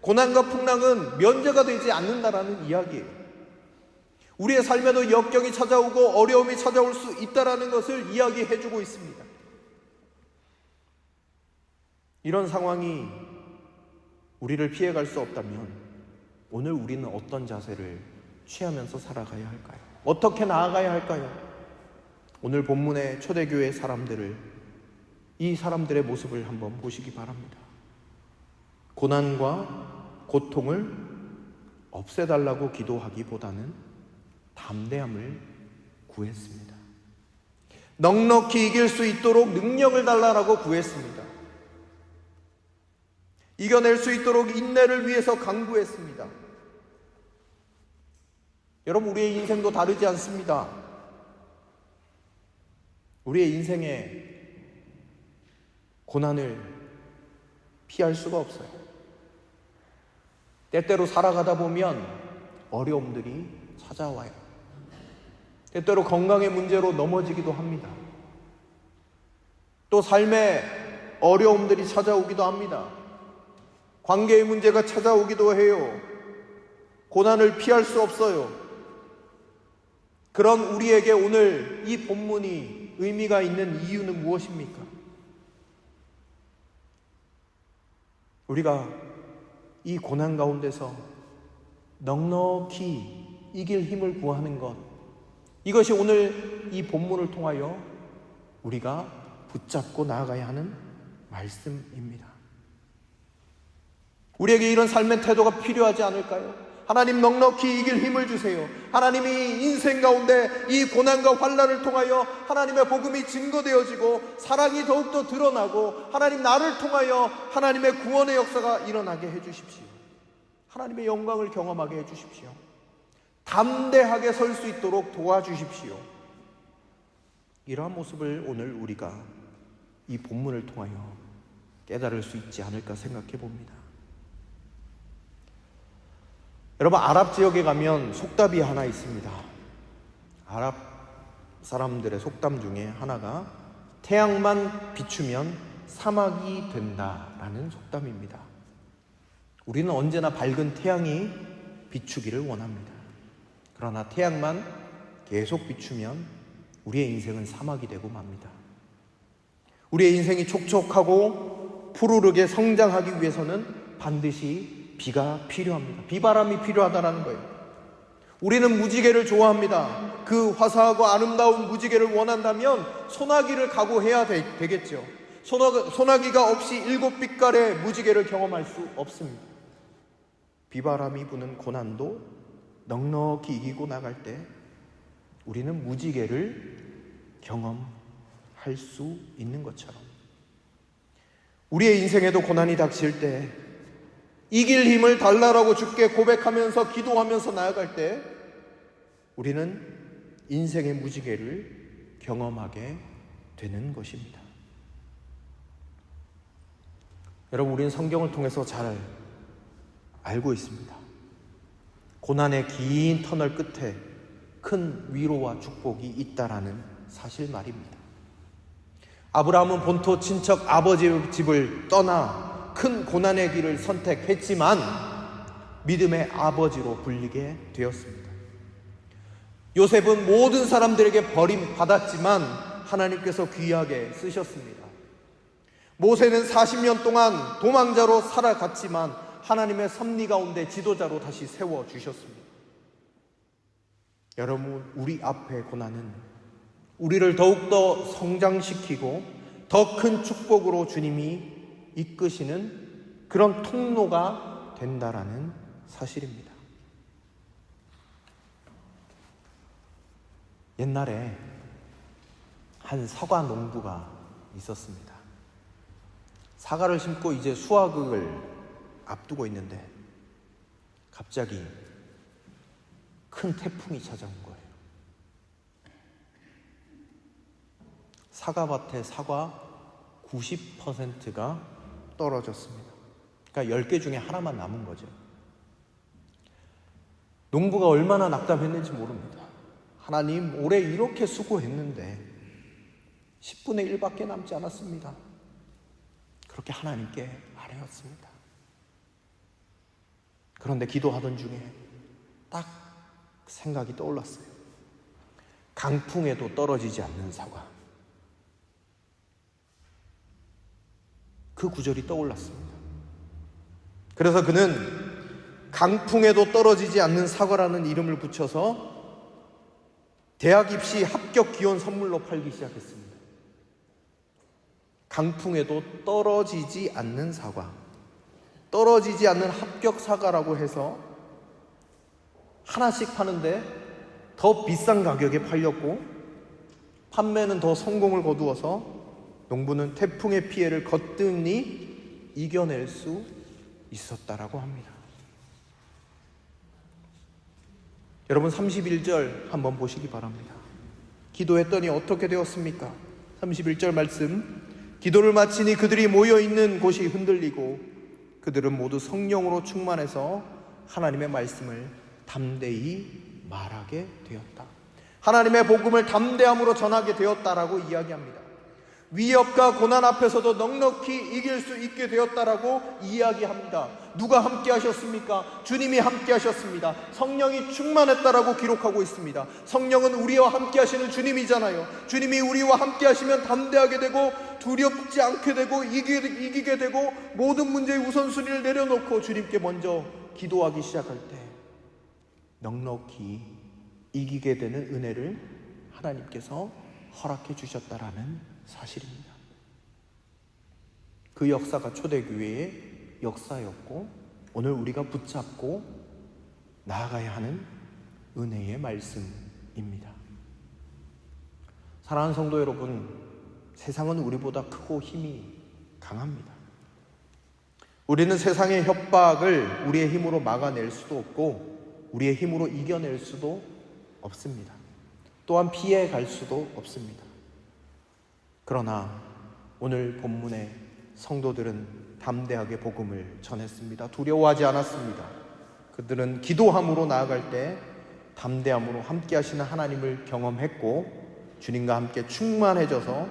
고난과 풍랑은 면제가 되지 않는다라는 이야기예요. 우리의 삶에도 역경이 찾아오고 어려움이 찾아올 수 있다라는 것을 이야기해 주고 있습니다. 이런 상황이 우리를 피해갈 수 없다면 오늘 우리는 어떤 자세를 취하면서 살아가야 할까요? 어떻게 나아가야 할까요? 오늘 본문의 초대교회 사람들을, 이 사람들의 모습을 한번 보시기 바랍니다. 고난과 고통을 없애달라고 기도하기보다는 담대함을 구했습니다. 넉넉히 이길 수 있도록 능력을 달라라고 구했습니다. 이겨낼 수 있도록 인내를 위해서 간구했습니다. 여러분, 우리의 인생도 다르지 않습니다. 우리의 인생에 고난을 피할 수가 없어요. 때때로 살아가다 보면 어려움들이 찾아와요. 때때로 건강의 문제로 넘어지기도 합니다. 또 삶의 어려움들이 찾아오기도 합니다. 관계의 문제가 찾아오기도 해요. 고난을 피할 수 없어요. 그런 우리에게 오늘 이 본문이 의미가 있는 이유는 무엇입니까? 우리가 이 고난 가운데서 넉넉히 이길 힘을 구하는 것, 이것이 오늘 이 본문을 통하여 우리가 붙잡고 나아가야 하는 말씀입니다. 우리에게 이런 삶의 태도가 필요하지 않을까요? 하나님, 넉넉히 이길 힘을 주세요. 하나님이 인생 가운데 이 고난과 환난을 통하여 하나님의 복음이 증거되어지고 사랑이 더욱더 드러나고 하나님, 나를 통하여 하나님의 구원의 역사가 일어나게 해주십시오. 하나님의 영광을 경험하게 해주십시오. 담대하게 설 수 있도록 도와주십시오. 이러한 모습을 오늘 우리가 이 본문을 통하여 깨달을 수 있지 않을까 생각해 봅니다. 여러분, 아랍 지역에 가면 속담이 하나 있습니다. 아랍 사람들의 속담 중에 하나가 태양만 비추면 사막이 된다라는 속담입니다. 우리는 언제나 밝은 태양이 비추기를 원합니다. 그러나 태양만 계속 비추면 우리의 인생은 사막이 되고 맙니다. 우리의 인생이 촉촉하고 푸르르게 성장하기 위해서는 반드시 비가 필요합니다. 비바람이 필요하다라는 거예요. 우리는 무지개를 좋아합니다. 그 화사하고 아름다운 무지개를 원한다면 소나기를 각오해야 되겠죠. 소나기가 없이 7빛깔의 무지개를 경험할 수 없습니다. 비바람이 부는 고난도 넉넉히 이기고 나갈 때 우리는 무지개를 경험할 수 있는 것처럼 우리의 인생에도 고난이 닥칠 때 이길 힘을 달라라고 주께 고백하면서 기도하면서 나아갈 때 우리는 인생의 무지개를 경험하게 되는 것입니다. 여러분, 우리는 성경을 통해서 잘 알고 있습니다. 고난의 긴 터널 끝에 큰 위로와 축복이 있다라는 사실 말입니다. 아브라함은 본토 친척 아버지 집을 떠나 큰 고난의 길을 선택했지만 믿음의 아버지로 불리게 되었습니다. 요셉은 모든 사람들에게 버림받았지만 하나님께서 귀하게 쓰셨습니다. 모세는 40년 동안 도망자로 살아갔지만 하나님의 섭리 가운데 지도자로 다시 세워주셨습니다. 여러분, 우리 앞의 고난은 우리를 더욱더 성장시키고 더 큰 축복으로 주님이 이끄시는 그런 통로가 된다라는 사실입니다. 옛날에 한 사과 농부가 있었습니다. 사과를 심고 이제 수확을 앞두고 있는데 갑자기 큰 태풍이 찾아온 거예요. 사과밭의 사과 90%가 떨어졌습니다. 그러니까 10개 중에 하나만 남은 거죠. 농부가 얼마나 낙담했는지 모릅니다. 하나님, 올해 이렇게 수고했는데 10분의 1밖에 남지 않았습니다. 그렇게 하나님께 아뢰었습니다. 그런데 기도하던 중에 딱 생각이 떠올랐어요. 강풍에도 떨어지지 않는 사과. 그 구절이 떠올랐습니다. 그래서 그는 강풍에도 떨어지지 않는 사과라는 이름을 붙여서 대학 입시 합격 기원 선물로 팔기 시작했습니다. 강풍에도 떨어지지 않는 사과, 떨어지지 않는 합격 사과라고 해서 하나씩 파는데 더 비싼 가격에 팔렸고 판매는 더 성공을 거두어서 농부는 태풍의 피해를 거뜬히 이겨낼 수 있었다라고 합니다. 여러분, 31절 한번 보시기 바랍니다. 기도했더니 어떻게 되었습니까? 31절 말씀, 기도를 마치니 그들이 모여있는 곳이 흔들리고 그들은 모두 성령으로 충만해서 하나님의 말씀을 담대히 말하게 되었다. 하나님의 복음을 담대함으로 전하게 되었다라고 이야기합니다. 위협과 고난 앞에서도 넉넉히 이길 수 있게 되었다라고 이야기합니다. 누가 함께 하셨습니까? 주님이 함께 하셨습니다. 성령이 충만했다라고 기록하고 있습니다. 성령은 우리와 함께 하시는 주님이잖아요. 주님이 우리와 함께 하시면 담대하게 되고 두렵지 않게 되고 이기게 되고 모든 문제의 우선순위를 내려놓고 주님께 먼저 기도하기 시작할 때 넉넉히 이기게 되는 은혜를 하나님께서 허락해 주셨다라는 사실입니다. 그 역사가 초대교회의 역사였고 오늘 우리가 붙잡고 나아가야 하는 은혜의 말씀입니다. 사랑하는 성도 여러분, 세상은 우리보다 크고 힘이 강합니다. 우리는 세상의 협박을 우리의 힘으로 막아낼 수도 없고 우리의 힘으로 이겨낼 수도 없습니다. 또한 피해갈 수도 없습니다. 그러나 오늘 본문의 성도들은 담대하게 복음을 전했습니다. 두려워하지 않았습니다. 그들은 기도함으로 나아갈 때 담대함으로 함께 하시는 하나님을 경험했고 주님과 함께 충만해져서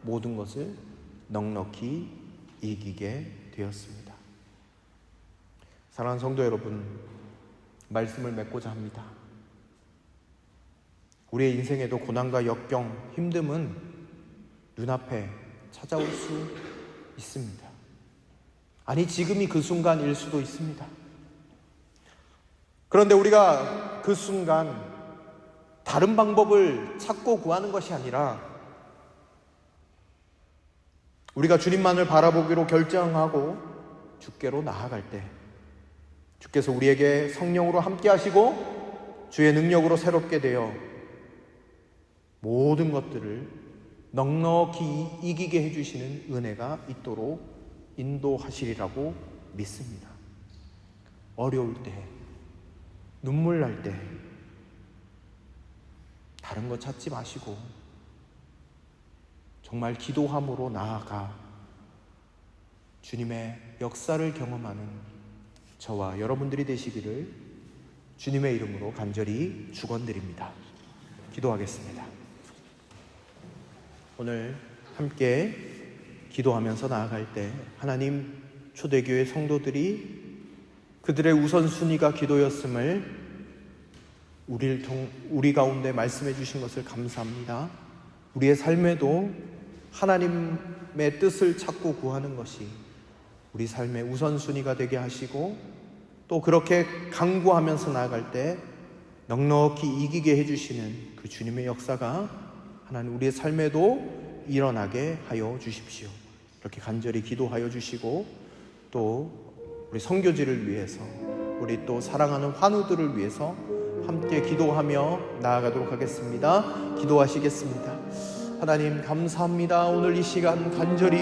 모든 것을 넉넉히 이기게 되었습니다. 사랑하는 성도 여러분, 말씀을 맺고자 합니다. 우리의 인생에도 고난과 역경, 힘듦은 눈앞에 찾아올 수 있습니다. 아니, 지금이 그 순간일 수도 있습니다. 그런데 우리가 그 순간 다른 방법을 찾고 구하는 것이 아니라 우리가 주님만을 바라보기로 결정하고 주께로 나아갈 때 주께서 우리에게 성령으로 함께 하시고 주의 능력으로 새롭게 되어 모든 것들을 넉넉히 이기게 해주시는 은혜가 있도록 인도하시리라고 믿습니다. 어려울 때, 눈물 날 때 다른 거 찾지 마시고 정말 기도함으로 나아가 주님의 역사를 경험하는 저와 여러분들이 되시기를 주님의 이름으로 간절히 축원드립니다. 기도하겠습니다. 오늘 함께 기도하면서 나아갈 때 하나님, 초대교회 성도들이 그들의 우선순위가 기도였음을 우리 가운데 말씀해 주신 것을 감사합니다. 우리의 삶에도 하나님의 뜻을 찾고 구하는 것이 우리 삶의 우선순위가 되게 하시고 또 그렇게 강구하면서 나아갈 때 넉넉히 이기게 해주시는 그 주님의 역사가 하나님 우리의 삶에도 일어나게 하여 주십시오. 이렇게 간절히 기도하여 주시고 또 우리 선교지를 위해서 우리 또 사랑하는 환우들을 위해서 함께 기도하며 나아가도록 하겠습니다. 기도하시겠습니다. 하나님 감사합니다. 오늘 이 시간 간절히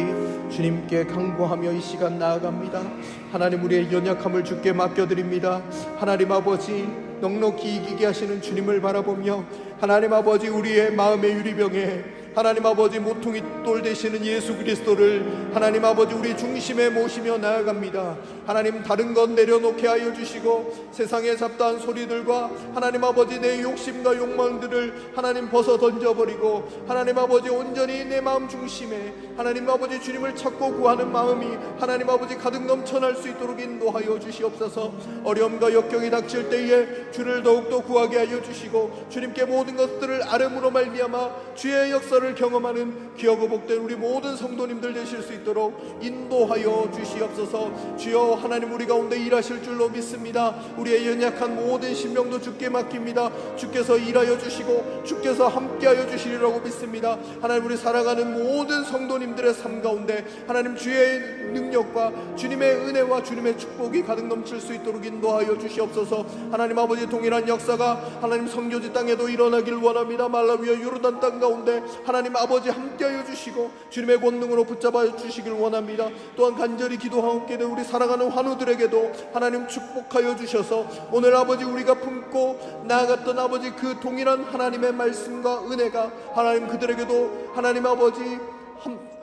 주님께 간구하며 이 시간 나아갑니다. 하나님, 우리의 연약함을 주께 맡겨드립니다. 하나님 아버지, 넉넉히 이기게 하시는 주님을 바라보며 하나님 아버지, 우리의 마음의 유리병에 하나님 아버지 모퉁이 돌 되시는 예수 그리스도를 하나님 아버지 우리 중심에 모시며 나아갑니다. 하나님, 다른 것 내려놓게 하여 주시고 세상의 잡다한 소리들과 하나님 아버지 내 욕심과 욕망들을 하나님 벗어 던져버리고 하나님 아버지 온전히 내 마음 중심에 하나님 아버지 주님을 찾고 구하는 마음이 하나님 아버지 가득 넘쳐날 수 있도록 인도하여 주시옵소서. 어려움과 역경이 닥칠 때에 주를 더욱더 구하게 하여 주시고 주님께 모든 것들을 아뢰므로 말미암아 주의 역사를 경험하는 귀하고 복된 우리 모든 성도님들 되실 수 있도록 인도하여 주시옵소서. 주여, 하나님 우리 가운데 일하실 줄로 믿습니다. 우리의 연약한 모든 신명도 주께 맡깁니다. 주께서 일하여 주시고 주께서 함께하여 주시리라고 믿습니다. 하나님, 우리 살아가는 모든 성도님들의 삶 가운데 하나님 주의 능력과 주님의 은혜와 주님의 축복이 가득 넘칠 수 있도록 인도하여 주시옵소서. 하나님 아버지, 동일한 역사가 하나님 선교지 땅에도 일어나길 원합니다. 말라위와 요르단 땅 가운데 하나님 아버지 함께하여 주시고 주님의 권능으로 붙잡아 주시길 원합니다. 또한 간절히 기도하옵게 된 우리 사랑하는 환우들에게도 하나님 축복하여 주셔서 오늘 아버지 우리가 품고 나아갔던 아버지 그 동일한 하나님의 말씀과 은혜가 하나님 그들에게도 하나님 아버지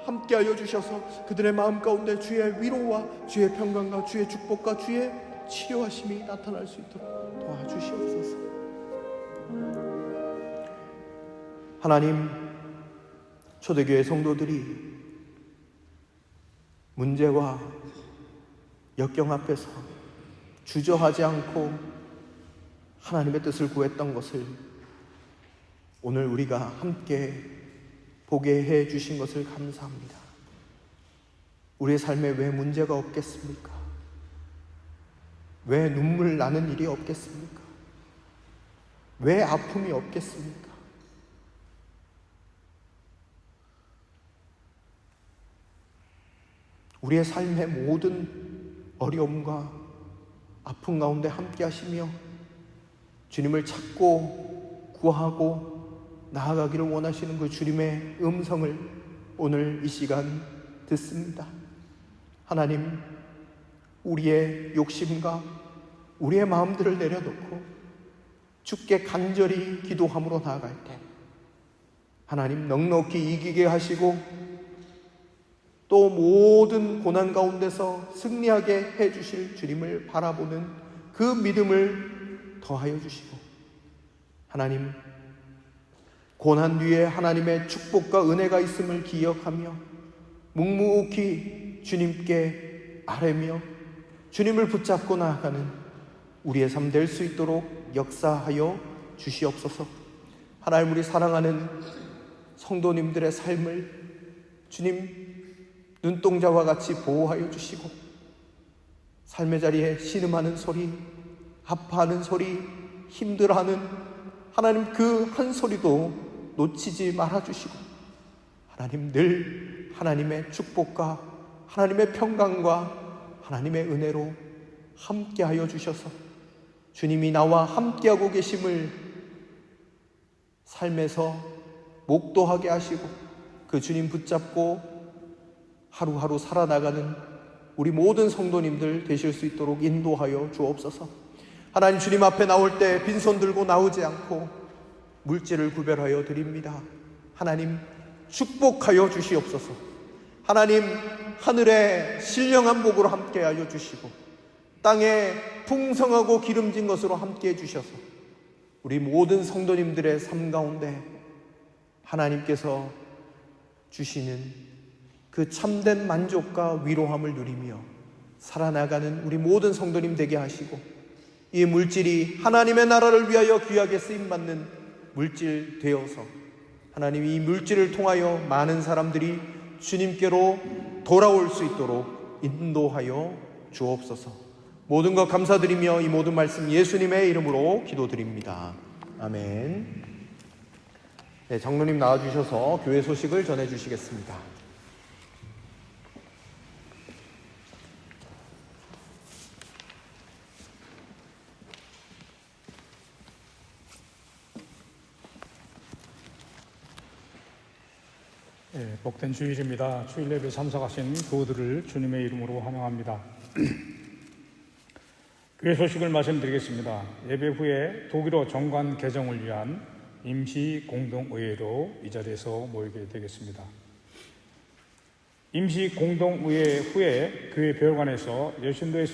함께하여 주셔서 그들의 마음 가운데 주의 위로와 주의 평강과 주의 축복과 주의 치료하심이 나타날 수 있도록 도와주시옵소서. 하나님, 초대교회 성도들이 문제와 역경 앞에서 주저하지 않고 하나님의 뜻을 구했던 것을 오늘 우리가 함께 보게 해 주신 것을 감사합니다. 우리의 삶에 왜 문제가 없겠습니까? 왜 눈물 나는 일이 없겠습니까? 왜 아픔이 없겠습니까? 우리의 삶의 모든 어려움과 아픔 가운데 함께 하시며 주님을 찾고 구하고 나아가기를 원하시는 그 주님의 음성을 오늘 이 시간 듣습니다. 하나님, 우리의 욕심과 우리의 마음들을 내려놓고 주께 간절히 기도함으로 나아갈 때 하나님 넉넉히 이기게 하시고 또 모든 고난 가운데서 승리하게 해주실 주님을 바라보는 그 믿음을 더하여 주시고 하나님, 고난 뒤에 하나님의 축복과 은혜가 있음을 기억하며 묵묵히 주님께 아뢰며 주님을 붙잡고 나아가는 우리의 삶 될 수 있도록 역사하여 주시옵소서. 하나님, 우리 사랑하는 성도님들의 삶을 주님 눈동자와 같이 보호하여 주시고 삶의 자리에 신음하는 소리, 아파하는 소리, 힘들어하는 하나님 그 한 소리도 놓치지 말아주시고, 하나님 늘 하나님의 축복과 하나님의 평강과 하나님의 은혜로 함께하여 주셔서 주님이 나와 함께하고 계심을 삶에서 목도하게 하시고 그 주님 붙잡고 하루하루 살아나가는 우리 모든 성도님들 되실 수 있도록 인도하여 주옵소서. 하나님, 주님 앞에 나올 때 빈손 들고 나오지 않고 물질을 구별하여 드립니다. 하나님, 축복하여 주시옵소서. 하나님, 하늘의 신령한 복으로 함께하여 주시고 땅에 풍성하고 기름진 것으로 함께해 주셔서 우리 모든 성도님들의 삶 가운데 하나님께서 주시는 그 참된 만족과 위로함을 누리며 살아나가는 우리 모든 성도님 되게 하시고, 이 물질이 하나님의 나라를 위하여 귀하게 쓰임받는 물질 되어서 하나님 이 물질을 통하여 많은 사람들이 주님께로 돌아올 수 있도록 인도하여 주옵소서. 모든 것 감사드리며 이 모든 말씀 예수님의 이름으로 기도드립니다. 아멘. 네, 장로님 나와주셔서 교회 소식을 전해주시겠습니다. 네, 복된 주일입니다. 주일 예배 참석하신 교우들을 주님의 이름으로 환영합니다. 교회 소식을 말씀드리겠습니다. 예배 후에 독일어 정관 개정을 위한 임시 공동의회로 이 자리에서 모이게 되겠습니다. 임시 공동의회 후에 교회 별관에서 여신도의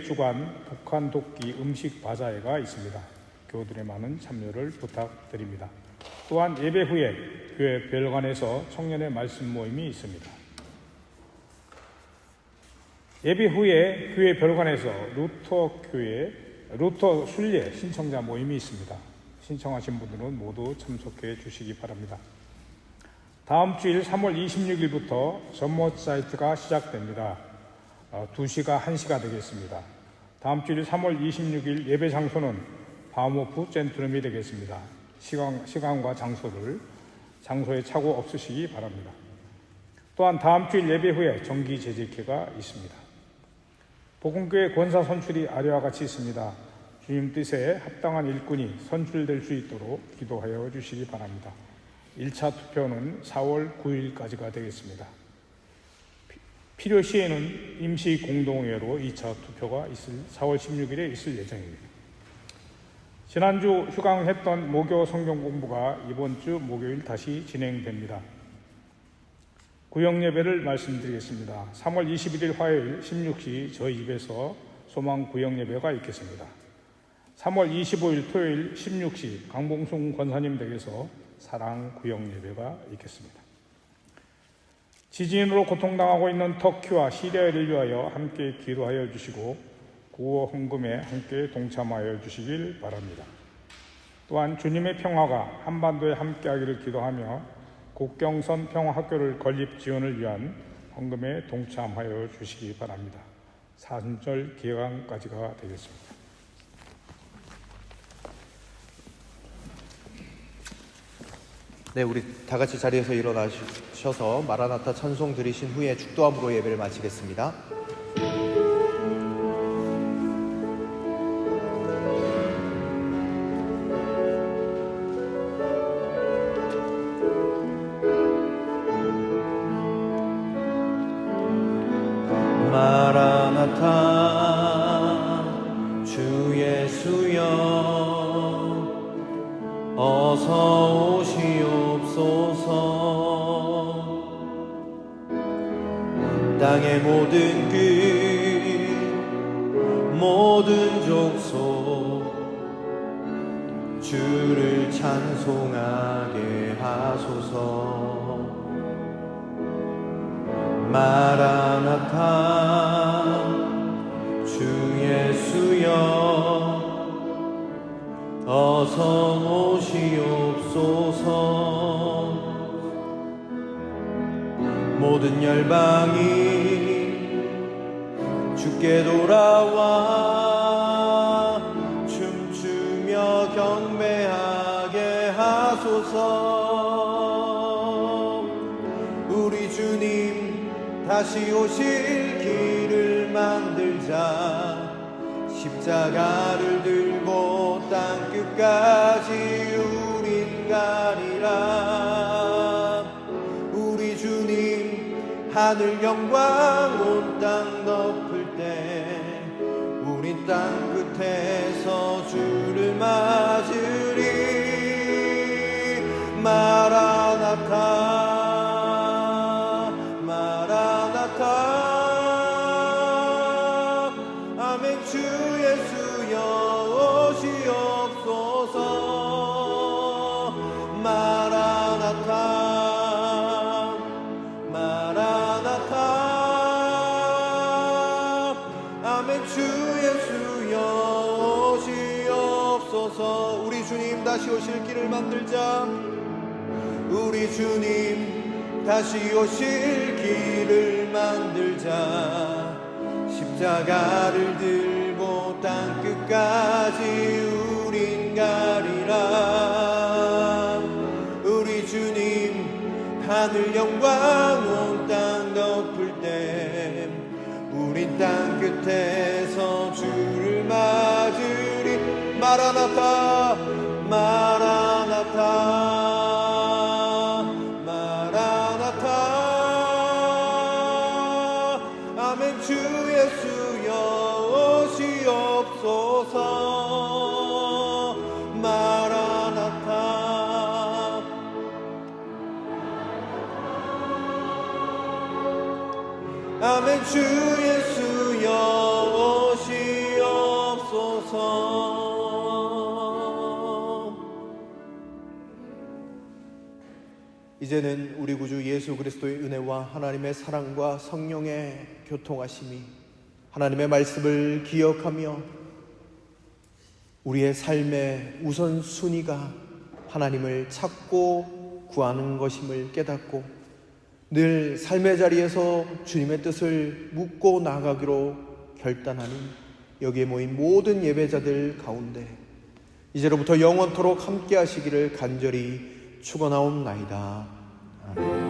주관 북한 돕기 음식 바자회가 있습니다. 교우들의 많은 참여를 부탁드립니다. 또한 예배 후에 교회 별관에서 청년의 말씀 모임이 있습니다. 예배 후에 교회 별관에서 루터 순례 신청자 모임이 있습니다. 신청하신 분들은 모두 참석해 주시기 바랍니다. 다음 주일 3월 26일부터 전모 사이트가 시작됩니다. 2시가 1시가 되겠습니다. 다음 주일 3월 26일 예배 장소는 바우모프 센트럼이 되겠습니다. 시간과 장소에 착오 없으시기 바랍니다. 또한 다음 주일 예배 후에 정기 재직회가 있습니다. 복음교회 권사 선출이 아래와 같이 있습니다. 주님 뜻에 합당한 일꾼이 선출될 수 있도록 기도하여 주시기 바랍니다. 1차 투표는 4월 9일까지가 되겠습니다. 필요 시에는 임시 공동회로 2차 투표가 4월 16일에 있을 예정입니다. 지난주 휴강했던 모교 성경 공부가 이번 주 목요일 다시 진행됩니다. 구역 예배를 말씀드리겠습니다. 3월 21일 화요일 16시 저희 집에서 소망 구역 예배가 있겠습니다. 3월 25일 토요일 16시 강봉순 권사님 댁에서 사랑 구역 예배가 있겠습니다. 지진으로 고통당하고 있는 터키와 시리아를 위하여 함께 기도하여 주시고 구호 헌금에 함께 동참하여 주시길 바랍니다. 또한 주님의 평화가 한반도에 함께하기를 기도하며 국경선 평화학교를 건립 지원을 위한 헌금에 동참하여 주시기 바랍니다. 3절 기간까지가 되겠습니다. 네, 우리 다 같이 자리에서 일어나셔서 마라나타 찬송 드리신 후에 축도함으로 예배를 마치겠습니다. 마라나타 주 예수여 어서 오시옵소서. 땅의 모든 끝 모든 족속 주를 찬송하게 하소서. 마라나타 주 예수여 어서 오시옵소서. 모든 열방이 주께 주께 돌아와 춤추며 경배하게 하소서. 우리 주님 다시 오실 길을 만들자. 십자가를 들고 땅끝까지 우린 가리라. 우리 주님 하늘 영광 온 땅 덮을 때 우린 땅끝에서 주를 맞으리. 마라나타 마라나타. 아멘. 주 예수여 오시옵소서. 마라나타 마라나타. 아멘. 주 예수여 오시옵소서. 우리 주님 다시 오실 길을 만들자. 우리 주님 다시 오실 길을 만들자. 십자가를 들고 땅끝까지 우린 가리라. 우리 주님 하늘 영광 온 땅 덮을 때 우린 땅끝에서 주를 맞으리. 마라나타 마라나타 마라나타. 아멘. 주 예수여 오시옵소서. 마라나타. 아멘. 주 예수여 오시옵소서. 이제는 우리 구주 예수 그리스도의 은혜와 하나님의 사랑과 성령의 교통하심이 하나님의 말씀을 기억하며 우리의 삶의 우선순위가 하나님을 찾고 구하는 것임을 깨닫고 늘 삶의 자리에서 주님의 뜻을 묻고 나아가기로 결단하는 여기에 모인 모든 예배자들 가운데 이제로부터 영원토록 함께 하시기를 간절히 축원하옵나이다. 아멘.